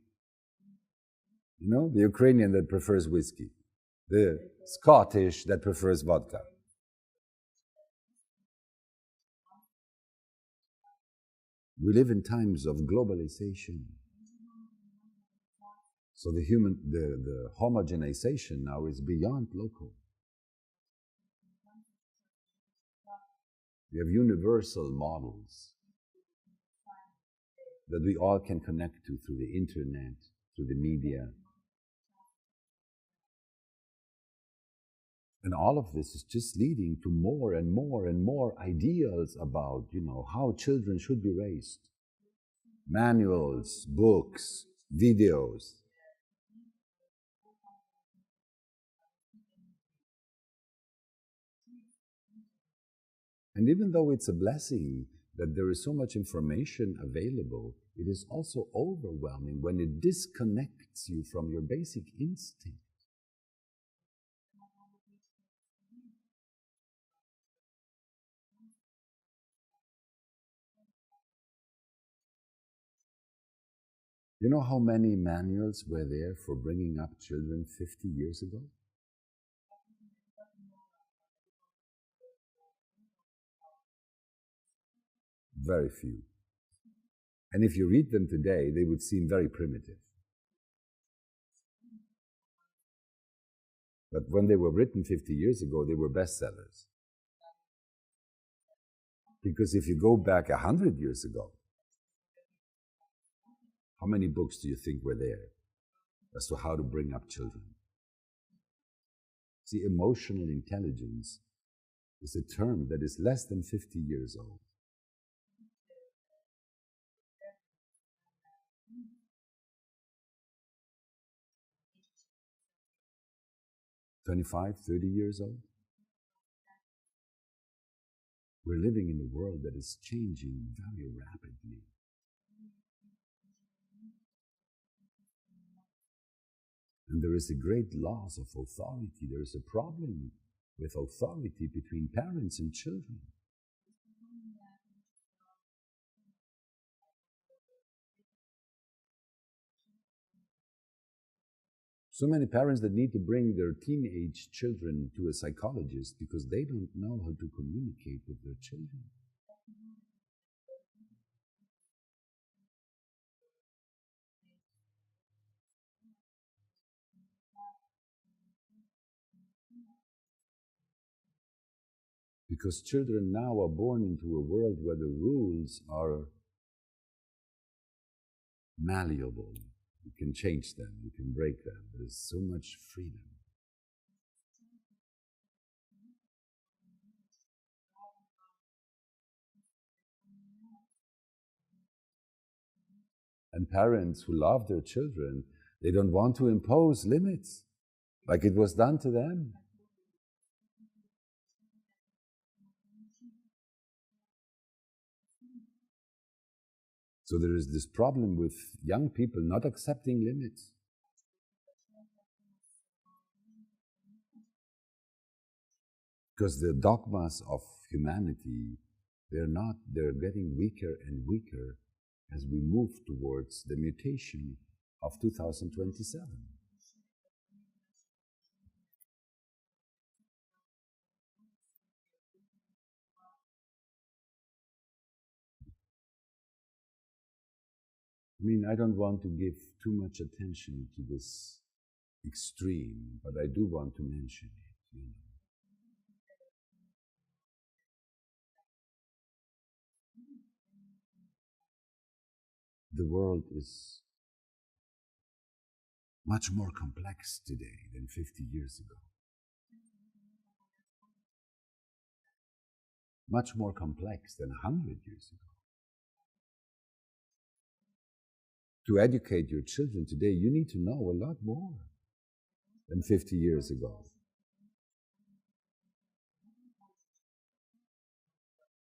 A: You know, the Ukrainian that prefers whiskey, the Scottish that prefers vodka. We live in times of globalization. So the homogenization now is beyond local. We have universal models that we all can connect to through the internet, through the media. And all of this is just leading to more and more and more ideals about, you know, how children should be raised. Manuals, books, videos. And even though it's a blessing that there is so much information available, it is also overwhelming when it disconnects you from your basic instinct. You know how many manuals were there for bringing up children 50 years ago? Very few. And if you read them today, they would seem very primitive. But when they were written 50 years ago, they were bestsellers. Because if you go back 100 years ago, How many books do you think were there as to how to bring up children? See, emotional intelligence is a term that is less than 50 years old. "25, 30 years old? We're living in a world that is changing very rapidly. And there is a great loss of authority. There is a problem with authority between parents and children. So many parents that need to bring their teenage children to a psychologist because they don't know how to communicate with their children. Because children now are born into a world where the rules are malleable. You can change them, you can break them. There's so much freedom. And parents who love their children, they don't want to impose limits like it was done to them. So there is this problem with young people not accepting limits. Because the dogmas of humanity, they're getting weaker and weaker as we move towards the mutation of 2027. I mean, I don't want to give too much attention to this extreme, but I do want to mention it, The world is much more complex today than 50 years ago. Much more complex than 100 years ago. To educate your children today, you need to know a lot more than 50 years ago.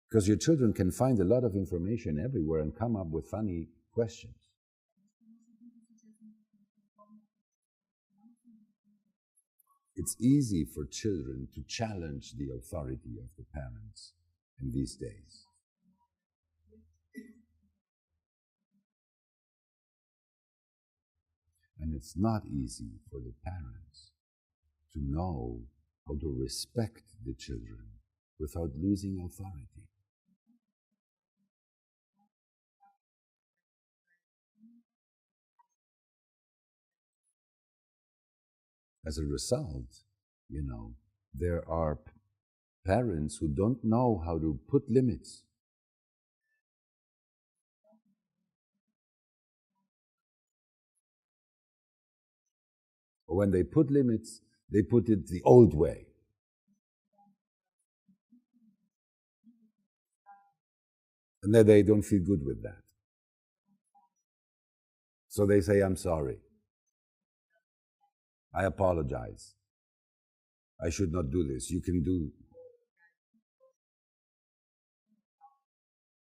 A: Because your children can find a lot of information everywhere and come up with funny questions. It's easy for children to challenge the authority of the parents in these days. And it's not easy for the parents to know how to respect the children without losing authority. As a result, there are parents who don't know how to put limits. Or when they put limits, they put it the old way. And then they don't feel good with that. So they say, "I'm sorry. I apologize. I should not do this. You can do."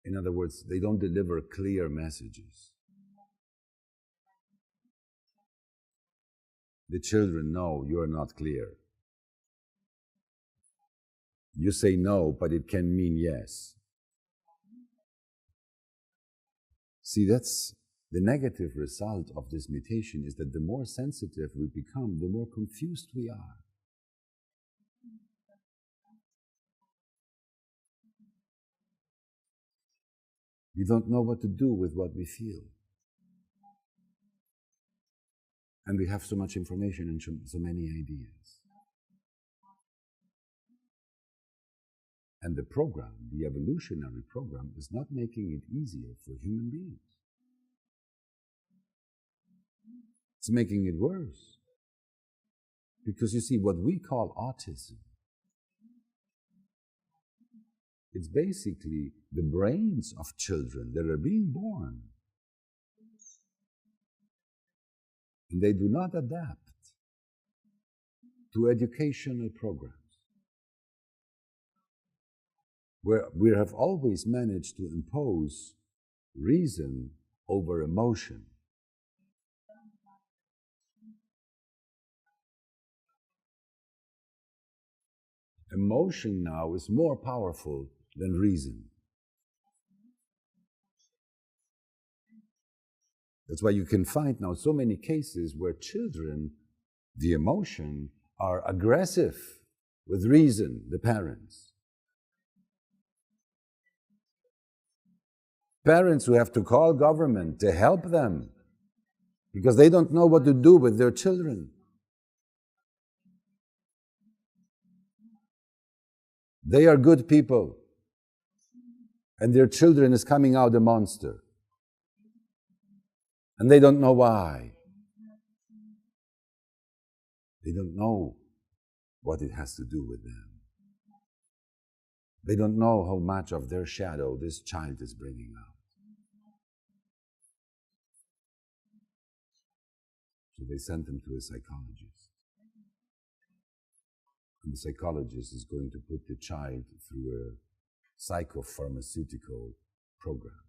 A: In other words, they don't deliver clear messages. The children know you're not clear. You say no, but it can mean yes. See, that's the negative result of this mutation, is that the more sensitive we become, the more confused we are. We don't know what to do with what we feel. And we have so much information and so many ideas. And the program, the evolutionary program, is not making it easier for human beings. It's making it worse. Because you see, what we call autism, it's basically the brains of children that are being born. And they do not adapt to educational programs, where we have always managed to impose reason over emotion. Emotion now is more powerful than reason. That's why you can find now so many cases where children, the emotion, are aggressive with reason, the parents. Parents who have to call government to help them because they don't know what to do with their children. They are good people, and their children is coming out a monster. And they don't know why. They don't know what it has to do with them. They don't know how much of their shadow this child is bringing out. So they sent them to a psychologist. And the psychologist is going to put the child through a psychopharmaceutical program.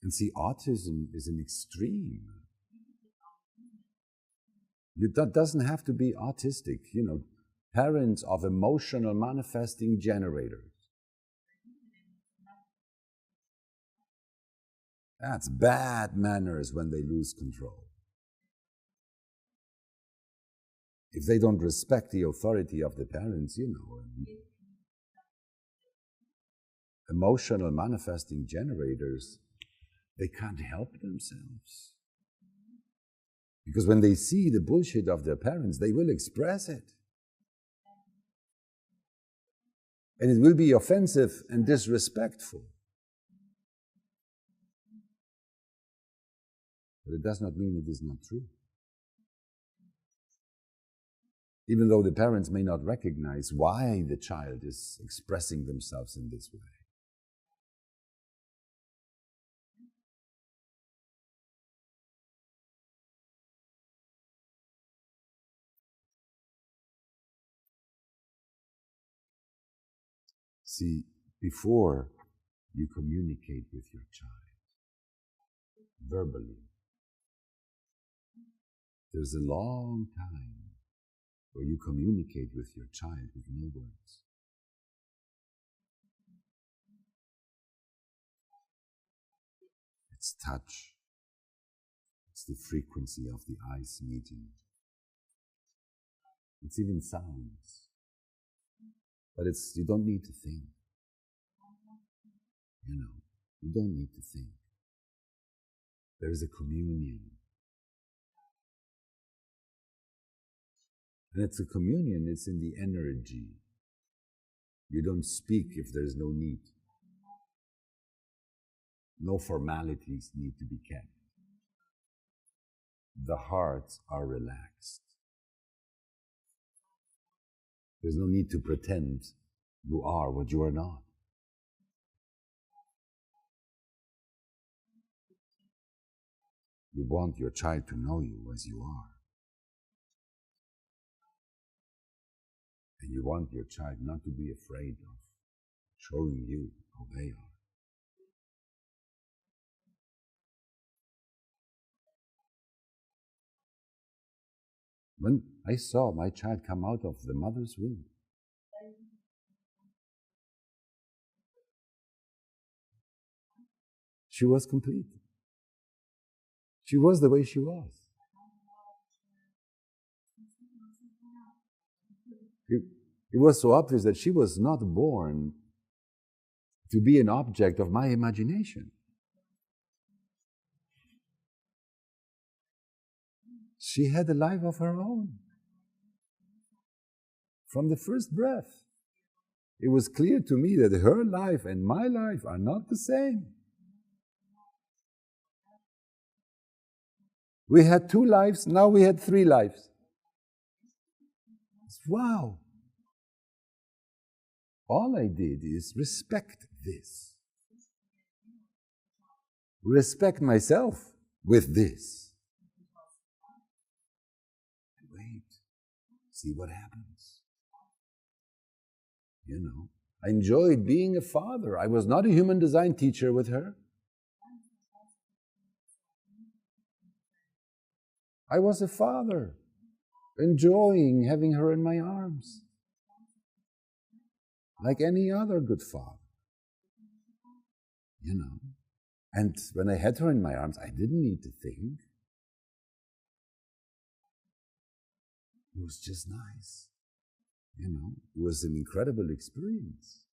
A: And see, autism is an extreme. That doesn't have to be autistic. Parents of emotional manifesting generators. That's bad manners when they lose control. If they don't respect the authority of the parents, emotional manifesting generators, they can't help themselves. Because when they see the bullshit of their parents, they will express it. And it will be offensive and disrespectful. But it does not mean it is not true. Even though the parents may not recognize why the child is expressing themselves in this way. See, before you communicate with your child verbally, there's a long time where you communicate with your child with no words. It's touch. It's the frequency of the eyes meeting. It's even sounds. But you don't need to think. You don't need to think. There is a communion. And it's a communion, it's in the energy. You don't speak if there's no need. No formalities need to be kept. The hearts are relaxed. There's no need to pretend you are what you are not. You want your child to know you as you are. And you want your child not to be afraid of showing you how they are. When I saw my child come out of the mother's womb, she was complete. She was the way she was. It was so obvious that she was not born to be an object of my imagination. She had a life of her own. From the first breath. it was clear to me that her life and my life are not the same. We had 2 lives, now we had 3 lives. Wow. All I did is respect this. Respect myself with this. Wait, see what happens. You know, I enjoyed being a father. I was not a human design teacher with her. I was a father, enjoying having her in my arms, like any other good father. You know, and when I had her in my arms, I didn't need to think. It was just nice. You know, it was an incredible experience.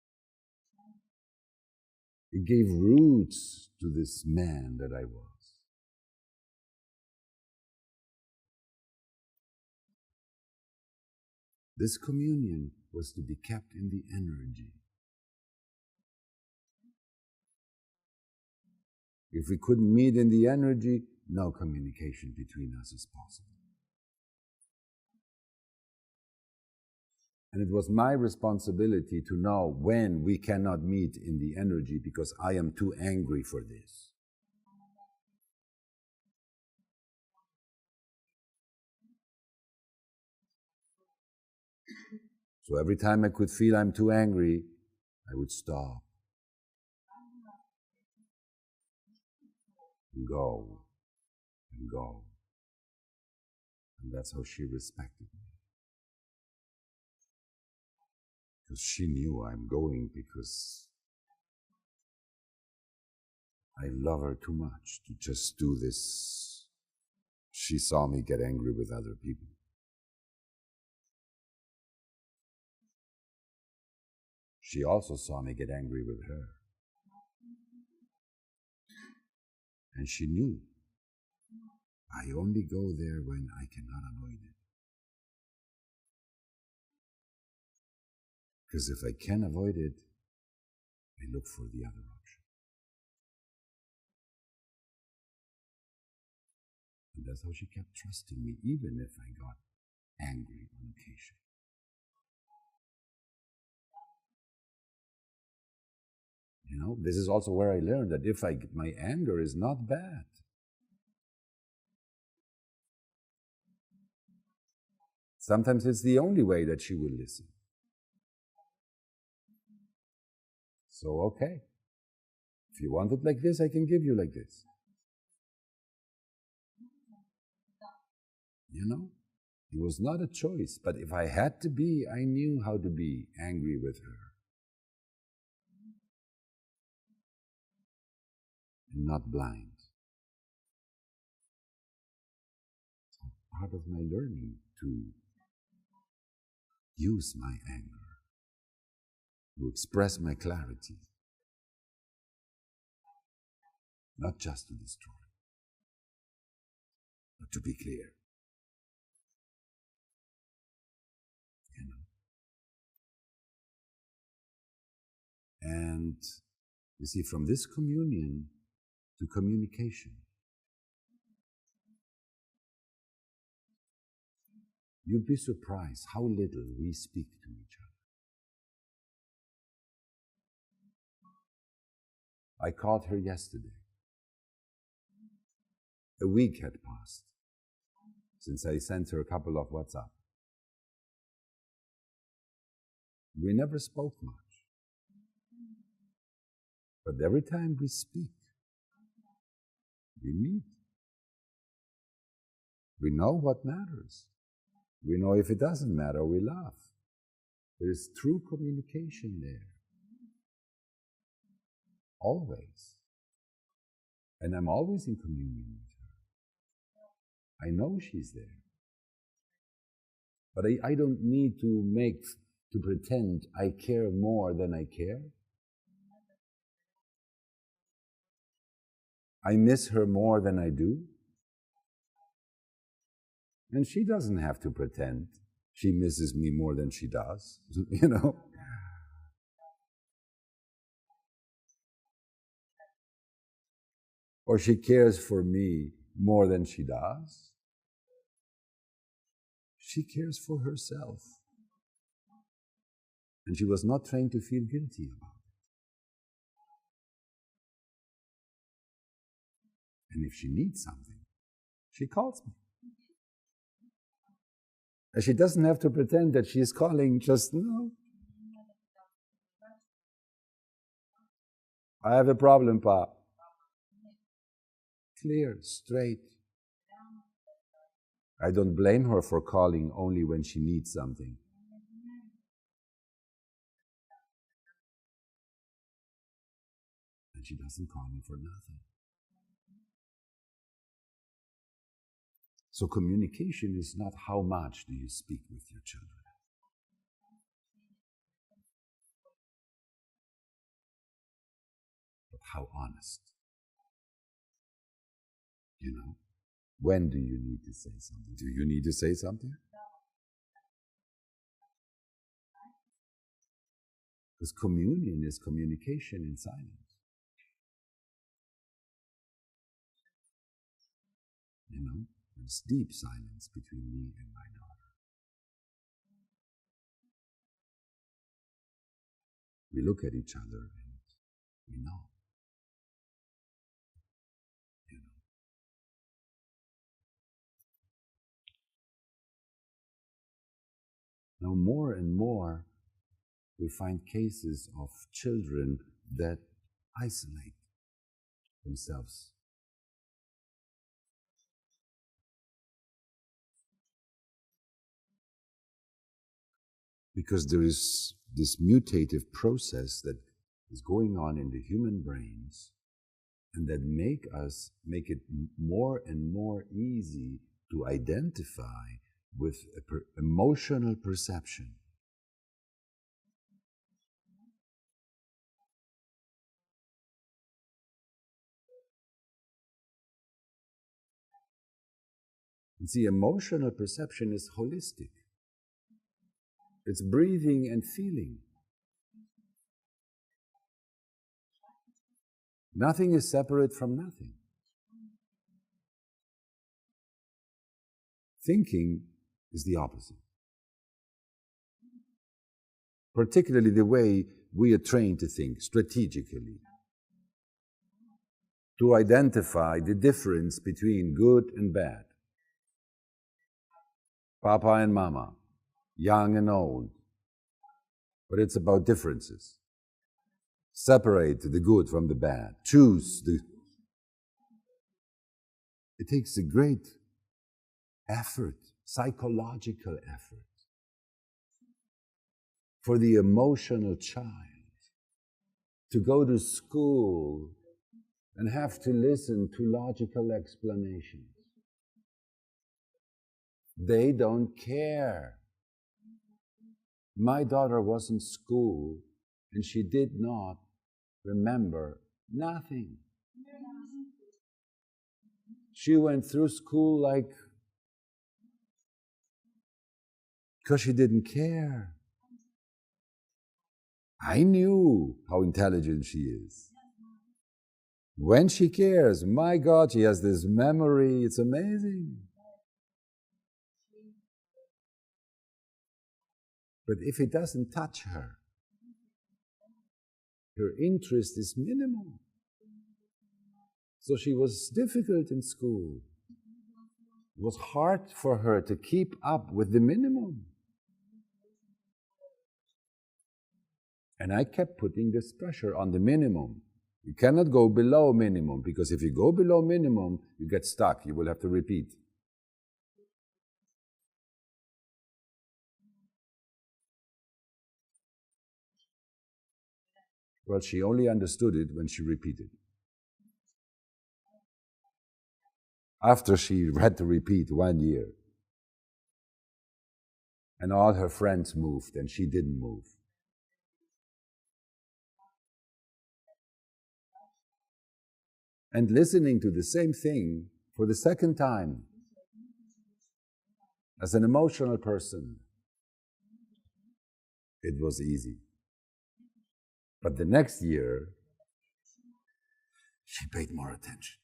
A: It gave roots to this man that I was. This communion was to be kept in the energy. If we couldn't meet in the energy, no communication between us is possible. And it was my responsibility to know when we cannot meet in the energy because I am too angry for this. So every time I could feel I'm too angry, I would stop and go and go. And that's how she respected me. Because she knew I'm going because I love her too much to just do this. She saw me get angry with other people. She also saw me get angry with her. And she knew I only go there when I cannot avoid it. Because if I can avoid it, I look for the other option. And that's how she kept trusting me, even if I got angry on occasion. You know, this is also where I learned that if my anger is not bad. Sometimes it's the only way that she will listen. So, okay, if you want it like this, I can give you like this. You know, it was not a choice, but if I had to be, I knew how to be angry with her. And not blind. So part of my learning to use my anger, to express my clarity, not just to destroy, but to be clear. You know? And you see, from this communion to communication, you'd be surprised how little we speak to each other. I caught her yesterday. A week had passed since I sent her a couple of WhatsApp. We never spoke much. But every time we speak, we meet. We know what matters. We know if it doesn't matter, we laugh. There is true communication there. Always. And I'm always in communion with her. I know she's there. But I don't need to pretend I care more than I care. I miss her more than I do. And she doesn't have to pretend she misses me more than she does, you know. or she cares for me more than she does. She cares for herself. And she was not trained to feel guilty about it. And if she needs something, she calls me. And she doesn't have to pretend that she is calling, just, no. I have a problem, Pa. Clear, straight. I don't blame her for calling only when she needs something. And she doesn't call me for nothing. So communication is not how much do you speak with your children, but how honest. You know, when do you need to say something? Do you need to say something? Because communion is communication in silence. You know, there's deep silence between me and my daughter. We look at each other and we know. You know. Now more and more we find cases of children that isolate themselves. Because there is this mutative process that is going on in the human brains and that make it more and more easy to identify with emotional perception. And see, emotional perception is holistic. It's breathing and feeling. Nothing is separate from nothing. Thinking is the opposite. Particularly the way we are trained to think, strategically. To identify the difference between good and bad. Papa and Mama, young and old. But it's about differences. Separate the good from the bad. Choose the... It takes a great effort, psychological effort, for the emotional child to go to school and have to listen to logical explanations. They don't care. My daughter was in school and she did not remember nothing. She went through school because she didn't care. I knew how intelligent she is. When she cares, my God, she has this memory, it's amazing. But if it doesn't touch her, her interest is minimal. So she was difficult in school. It was hard for her to keep up with the minimum. And I kept putting this pressure on the minimum. You cannot go below minimum, because if you go below minimum, you get stuck. You will have to repeat. Well, she only understood it when she repeated. After she had to repeat 1 year. And all her friends moved and she didn't move. And listening to the same thing for the second time as an emotional person, it was easy. But the next year, she paid more attention.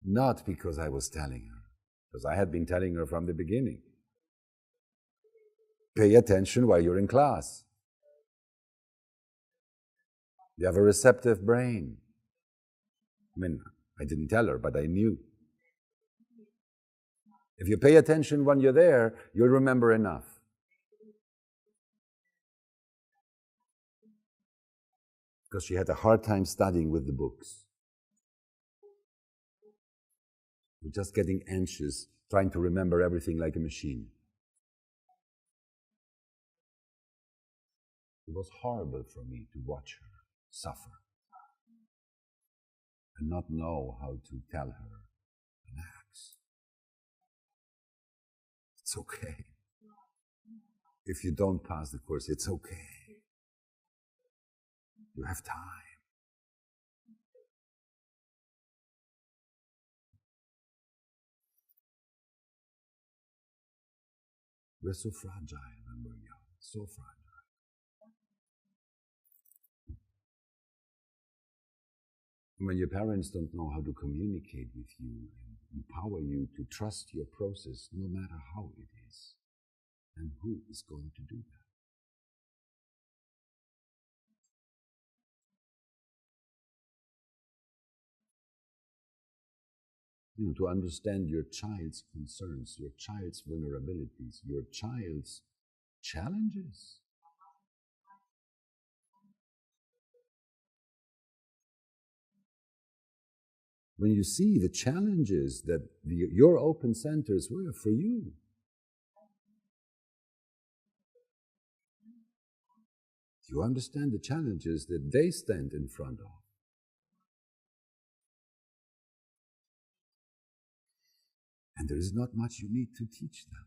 A: Not because I was telling her, because I had been telling her from the beginning. Pay attention while you're in class. You have a receptive brain. I mean, I didn't tell her, but I knew. If you pay attention when you're there, you'll remember enough. Because she had a hard time studying with the books. We're just getting anxious, trying to remember everything like a machine. It was horrible for me to watch her suffer and not know how to tell her, relax. It's okay. If you don't pass the course, it's okay. You have time. We're so fragile when we're young, so fragile. When your parents don't know how to communicate with you and empower you to trust your process, no matter how it is, and who is going to do that? To understand your child's concerns, your child's vulnerabilities, your child's challenges. When you see the challenges that your open centers were for you, you understand the challenges that they stand in front of. And there is not much you need to teach them.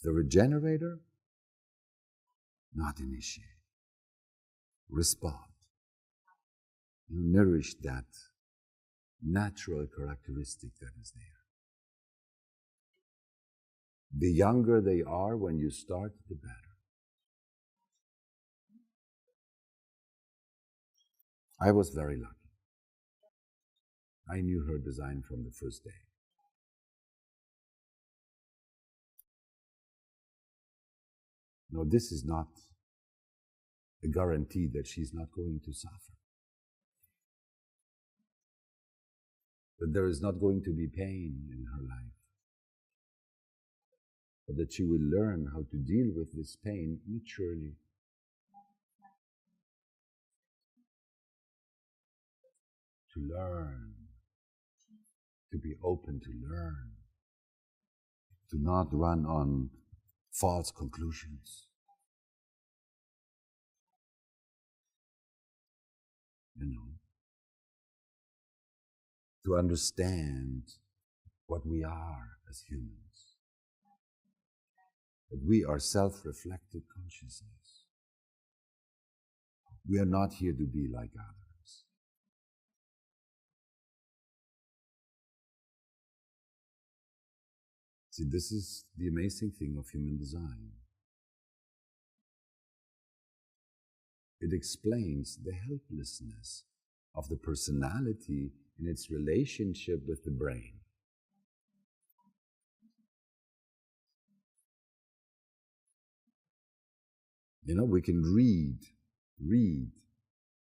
A: The regenerator, not initiate. Respond. You nourish that natural characteristic that is there. The younger they are when you start, the better. I was very lucky. I knew her design from the first day. No, this is not a guarantee that she's not going to suffer. That there is not going to be pain in her life. But that she will learn how to deal with this pain maturely. To learn. To be open to learn. To not run on false conclusions. To understand what we are as humans. That we are self-reflected consciousness. We are not here to be like others. See, this is the amazing thing of human design. It explains the helplessness of the personality in its relationship with the brain. We can read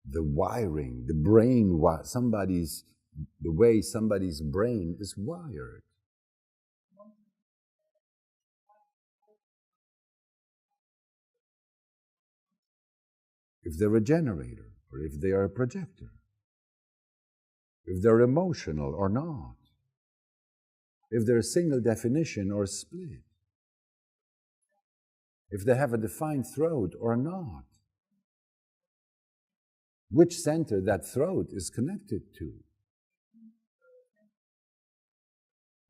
A: the wiring, the brain, the way somebody's brain is wired. If they're a generator, or if they are a projector, if they're emotional or not, if they're single definition or split, if they have a defined throat or not, which center that throat is connected to.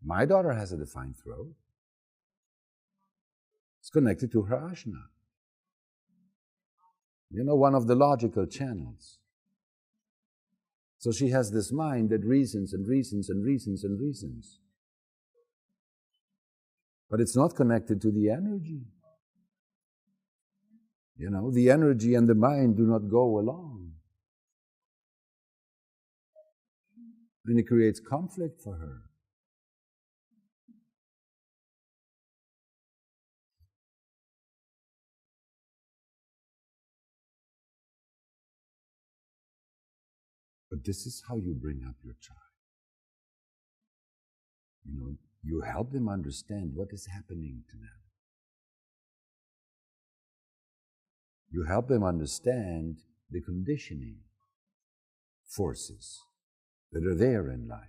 A: My daughter has a defined throat. It's connected to her ajna. One of the logical channels. So she has this mind that reasons and reasons and reasons and reasons. But it's not connected to the energy. The energy and the mind do not go along. And it creates conflict for her. But this is how you bring up your child. You help them understand what is happening to them. You help them understand the conditioning forces that are there in life.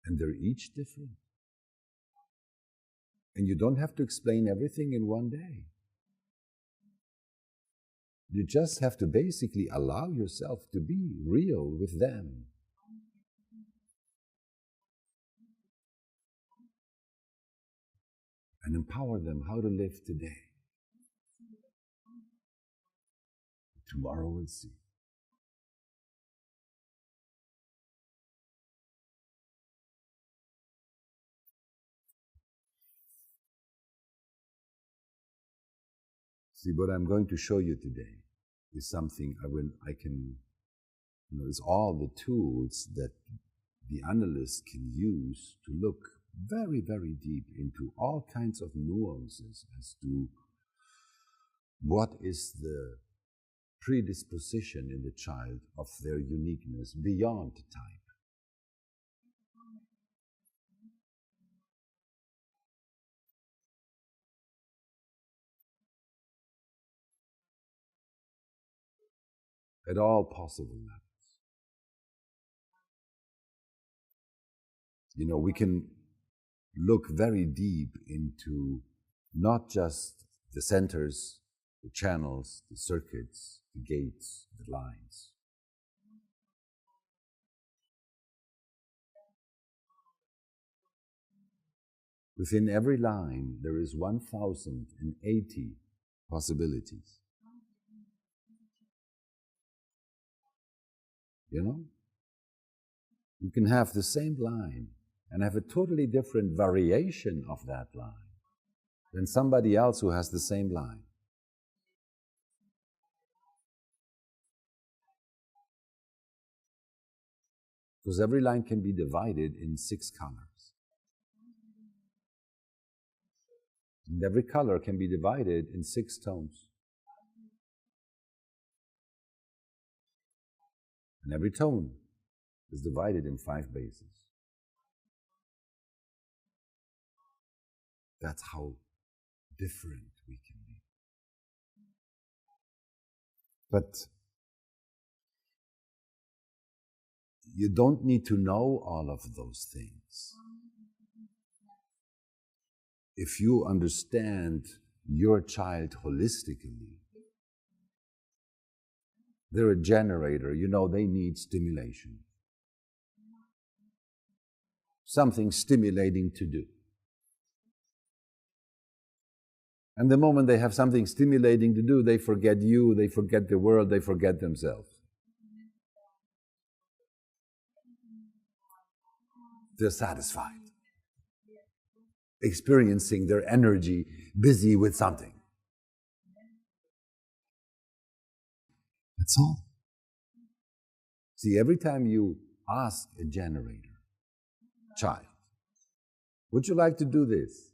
A: And they're each different. And you don't have to explain everything in one day. You just have to basically allow yourself to be real with them. And empower them how to live today. Tomorrow we'll see. See, what I'm going to show you today is something it's all the tools that the analyst can use to look very, very deep into all kinds of nuances as to what is the predisposition in the child of their uniqueness beyond type. At all possible levels. We can look very deep into not just the centers, the channels, the circuits, the gates, the lines. Within every line, there is 1,080 possibilities. You can have the same line and have a totally different variation of that line than somebody else who has the same line. Because every line can be divided in 6 colors. And every color can be divided in 6 tones. And every tone is divided in 5 bases. That's how different we can be. But you don't need to know all of those things. If you understand your child holistically, they're a generator, they need stimulation. Something stimulating to do. And the moment they have something stimulating to do, they forget you, they forget the world, they forget themselves. They're satisfied, experiencing their energy, busy with something. That's all. See, every time you ask a generator, child, would you like to do this?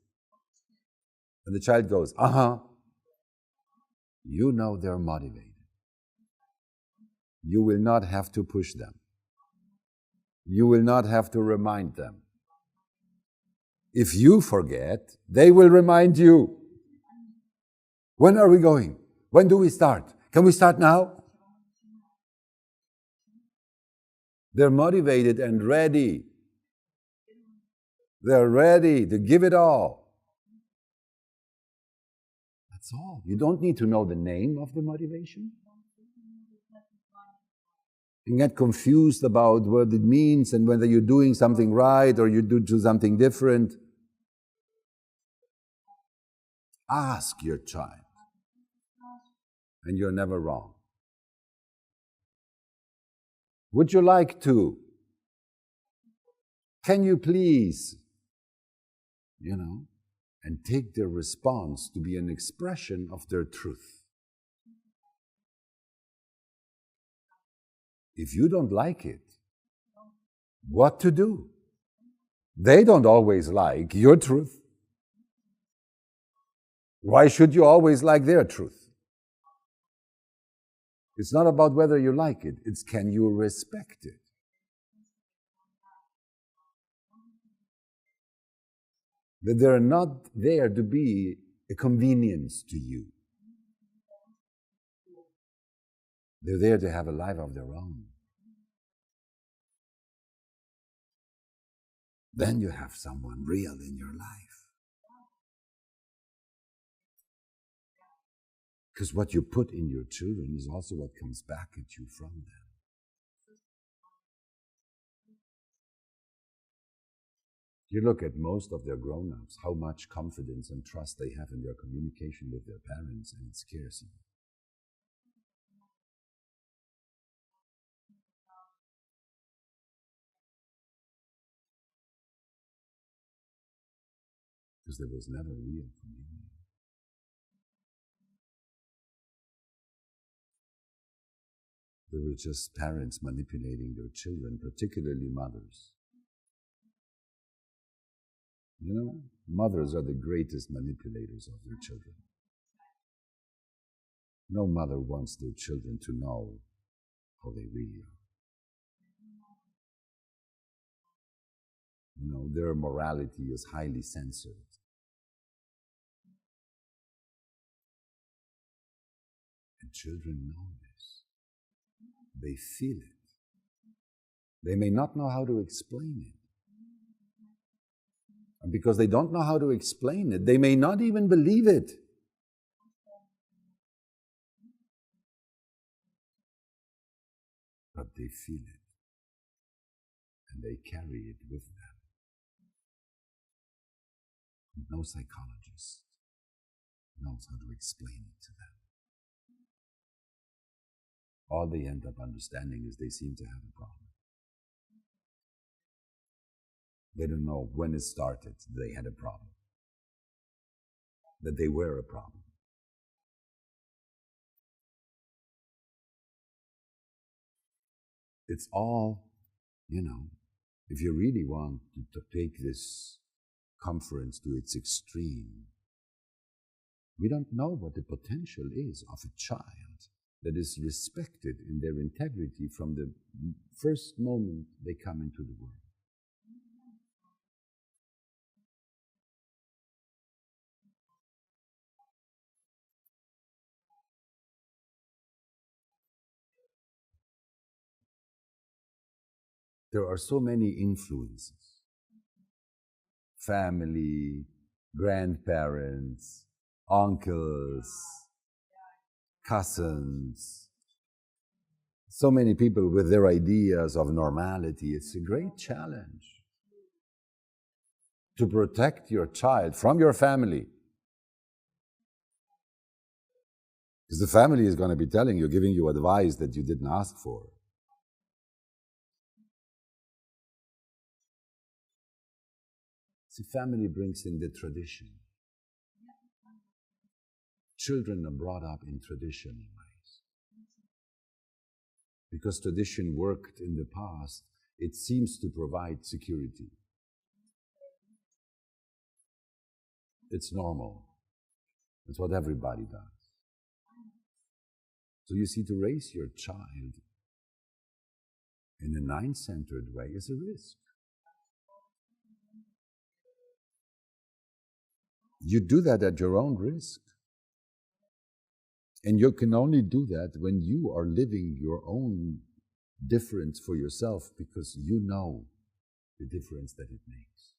A: And the child goes, they're motivated. You will not have to push them. You will not have to remind them. If you forget, they will remind you. When are we going? When do we start? Can we start now? They're motivated and ready. They're ready to give it all. That's all. You don't need to know the name of the motivation. You get confused about what it means and whether you're doing something right or you do something different. Ask your child, and you're never wrong. Would you like to? Can you please? And take their response to be an expression of their truth. if you don't like it, what to do? They don't always like your truth. Why should you always like their truth? It's not about whether you like it, it's can you respect it? That they're not there to be a convenience to you. They're there to have a life of their own. Then you have someone real in your life. Because what you put in your children is also what comes back at you from them. You look at most of their grown-ups, how much confidence and trust they have in their communication with their parents, and it scares you. Because there was never real communion. They were just parents manipulating their children, particularly mothers. You know, mothers are the greatest manipulators of their children. No mother wants their children to know how they really are. You know, their morality is highly censored. And children know this. They feel it. They may not know how to explain it. And because they don't know how to explain it, they may not even believe it. But they feel it. And they carry it with them. And no psychologist knows how to explain it to them. All they end up understanding is they seem to have a problem. They don't know when it started they had a problem, that they were a problem. It's all, you know, if you really want to take this conference to its extreme, we don't know what the potential is of a child that is respected in their integrity from the first moment they come into the world. There are so many influences. Family, grandparents, uncles, cousins, so many people with their ideas of normality. It's a great challenge to protect your child from your family. Because the family is going to be telling you, giving you advice that you didn't ask for. See, family brings in the tradition. Children are brought up in traditional ways. Because tradition worked in the past, it seems to provide security. It's normal. It's what everybody does. So you see, to raise your child in a nine-centered way is a risk. You do that at your own risk. And you can only do that when you are living your own difference for yourself, because you know the difference that it makes.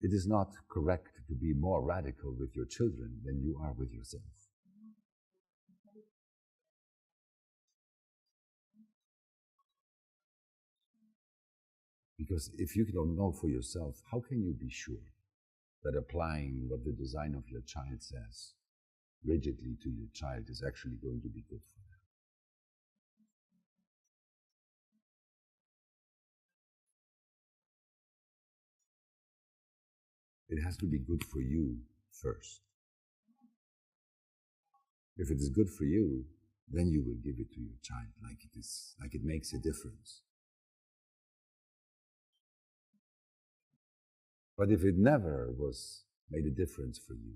A: It is not correct to be more radical with your children than you are with yourself. Because if you don't know for yourself, how can you be sure that applying what the design of your child says rigidly to your child is actually going to be good for them? It has to be good for you first. If it is good for you, then you will give it to your child like it makes a difference. But if it never made a difference for you,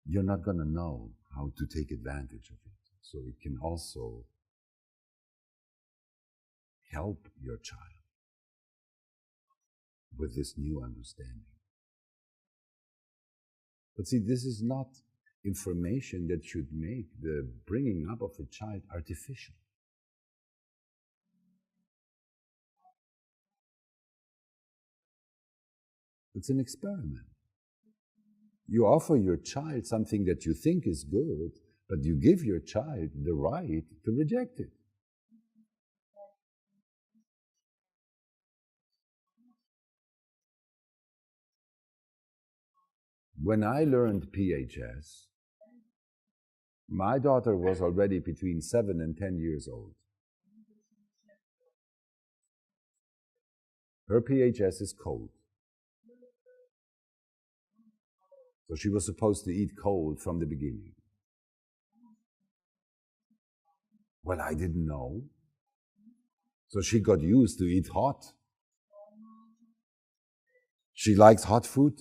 A: you're not going to know how to take advantage of it. So it can also help your child with this new understanding. But see, this is not information that should make the bringing up of a child artificial. It's an experiment. You offer your child something that you think is good, but you give your child the right to reject it. When I learned PHS, my daughter was already between 7 and 10 years old. Her PHS is cold. So she was supposed to eat cold from the beginning. Well, I didn't know. So she got used to eat hot. She likes hot food.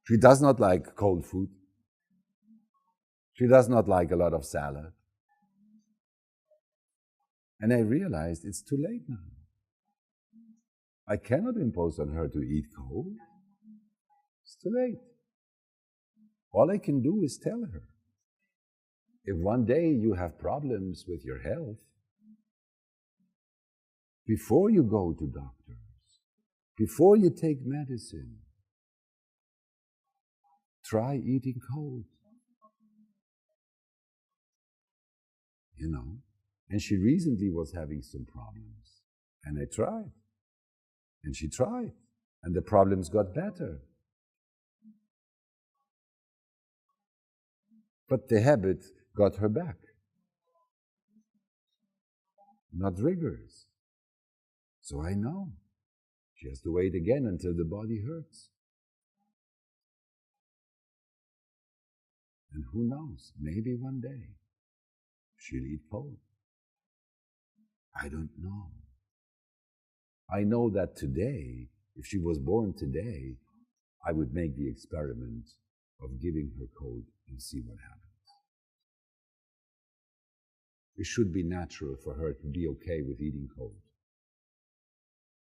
A: She does not like cold food. She does not like a lot of salad. And I realized it's too late now. I cannot impose on her to eat cold. It's too late. All I can do is tell her, if one day you have problems with your health, before you go to doctors, before you take medicine, try eating cold. You know, and she recently was having some problems, and I tried, and she tried, and the problems got better. But the habit got her back. Not rigorous. So I know. She has to wait again until the body hurts. And who knows, maybe one day she'll eat cold. I don't know. I know that today, if she was born today, I would make the experiment of giving her cold and see what happens. It should be natural for her to be okay with eating cold.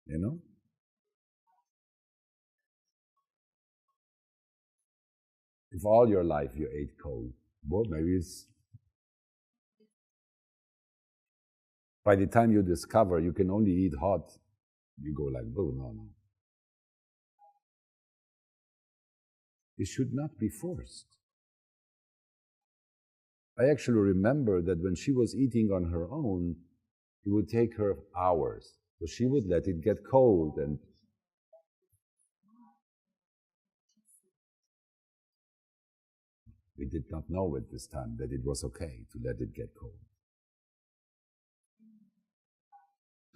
A: You know? If all your life you ate cold, well, maybe it's... By the time you discover you can only eat hot, you go like, oh, no. It should not be forced. I actually remember that when she was eating on her own, it would take her hours. So she would let it get cold, and we did not know at this time that it was okay to let it get cold.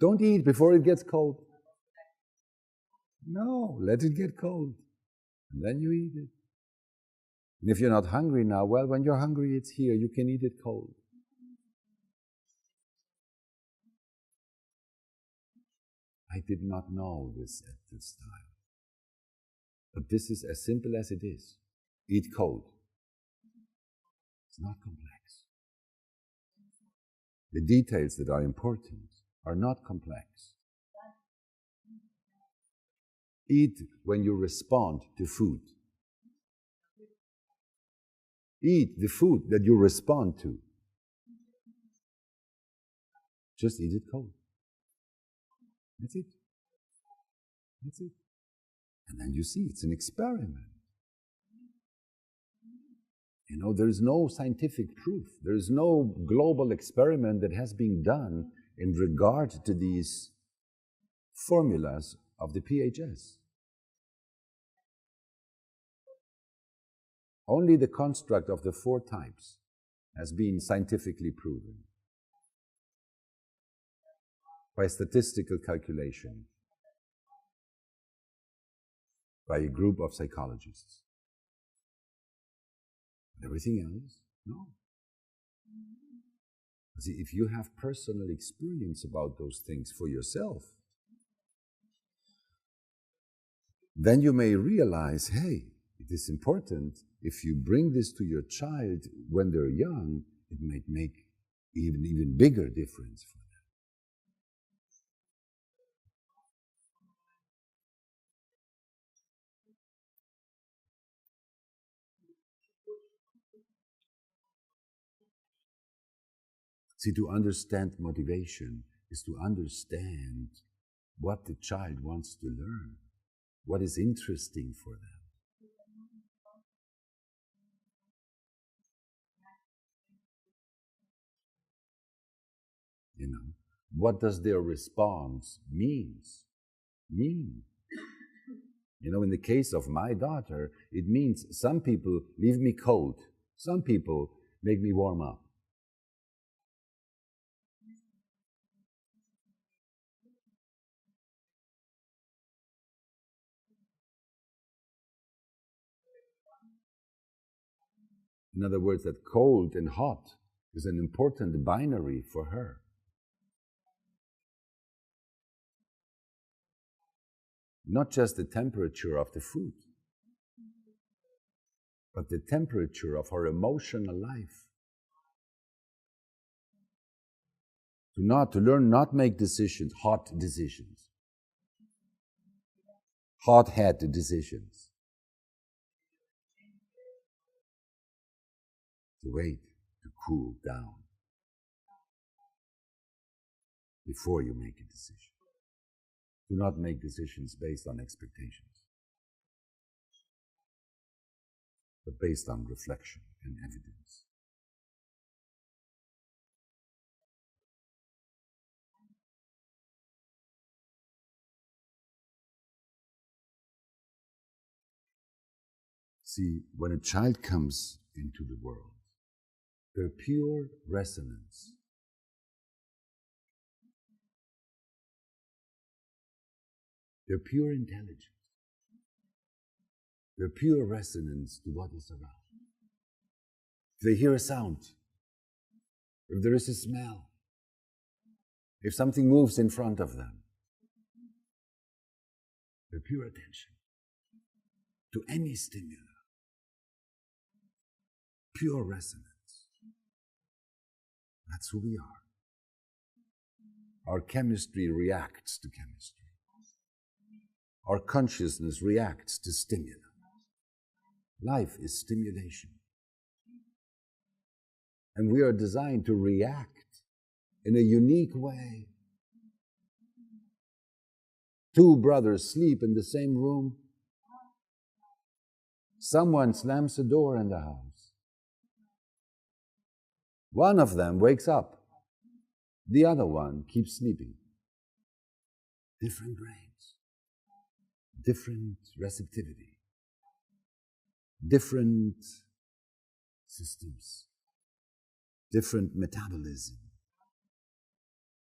A: Don't eat before it gets cold. No, let it get cold, and then you eat it. And if you're not hungry now, well, when you're hungry, it's here. You can eat it cold. I did not know this at this time. But this is as simple as it is. Eat cold. It's not complex. The details that are important are not complex. Eat when you respond to food. Eat the food that you respond to. Just eat it cold. That's it. That's it. And then you see, it's an experiment. You know, there is no scientific proof. There is no global experiment that has been done in regard to these formulas of the PHS. Only the construct of the 4 types has been scientifically proven by statistical calculation by a group of psychologists. Everything else, no. See, if you have personal experience about those things for yourself, then you may realize, hey, it is important. If you bring this to your child when they're young, it might make even bigger difference for them. See, to understand motivation is to understand what the child wants to learn, what is interesting for them. You know, what does their response mean? You know, in the case of my daughter, it means some people leave me cold, some people make me warm up. In other words, that cold and hot is an important binary for her. Not just the temperature of the food, but the temperature of her emotional life. To learn not make decisions, hot decisions, hot-head decisions. To wait, to cool down before you make a decision. Do not make decisions based on expectations, but based on reflection and evidence. See, when a child comes into the world, their pure resonance, their pure intelligence, their pure resonance to what is around. If they hear a sound, if there is a smell, if something moves in front of them, their pure attention to any stimulus, pure resonance. That's who we are. Our chemistry reacts to chemistry. Our consciousness reacts to stimulus. Life is stimulation. And we are designed to react in a unique way. Two brothers sleep in the same room. Someone slams the door in the house. One of them wakes up. The other one keeps sleeping. Different brains, different receptivity, different systems, different metabolism,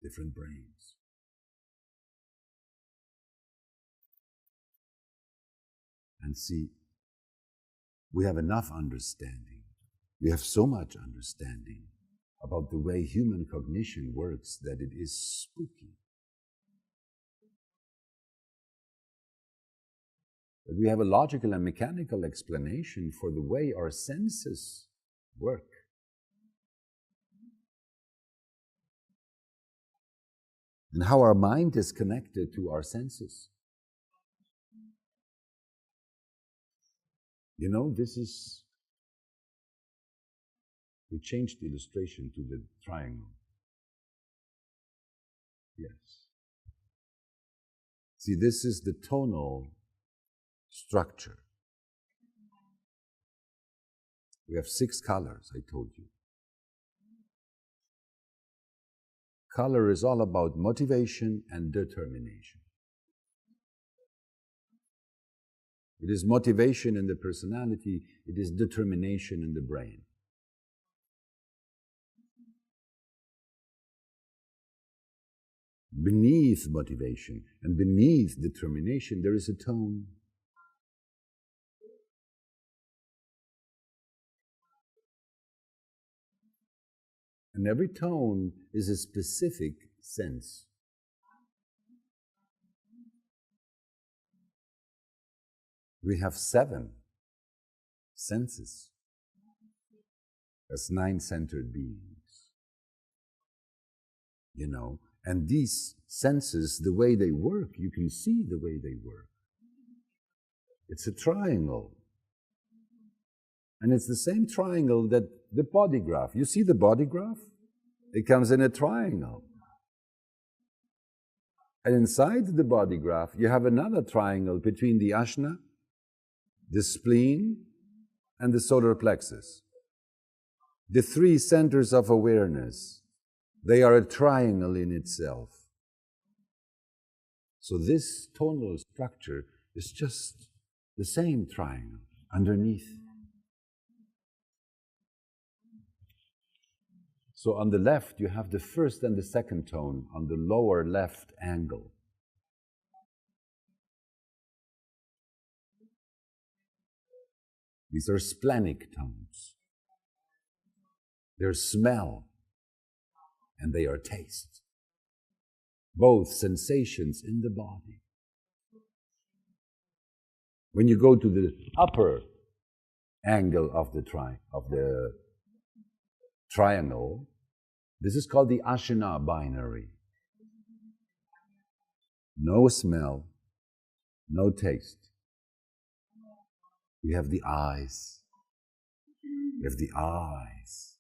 A: different brains. And see, we have enough understanding. We have so much understanding about the way human cognition works that it is spooky. That we have a logical and mechanical explanation for the way our senses work. And how our mind is connected to our senses. You know, we changed the illustration to the triangle. Yes. See, this is the tonal structure. We have 6 colors, I told you. Color is all about motivation and determination. It is motivation in the personality, it is determination in the brain. Beneath motivation and beneath determination, there is a tone. And every tone is a specific sense. We have 7 senses as 9-centered beings. You know, and these senses, the way they work, you can see the way they work. It's a triangle. And it's the same triangle that the body graph. You see the body graph? It comes in a triangle. And inside the body graph, you have another triangle between the ajna, the spleen, and the solar plexus. The 3 centers of awareness, they are a triangle in itself. So this tonal structure is just the same triangle underneath. So on the left, you have the first and the second tone on the lower left angle. These are splenic tones. They're smell and they are taste. Both sensations in the body. When you go to the upper angle of the triangle, this is called the Ashana binary. No smell, no taste. We have the eyes. We have the eyes.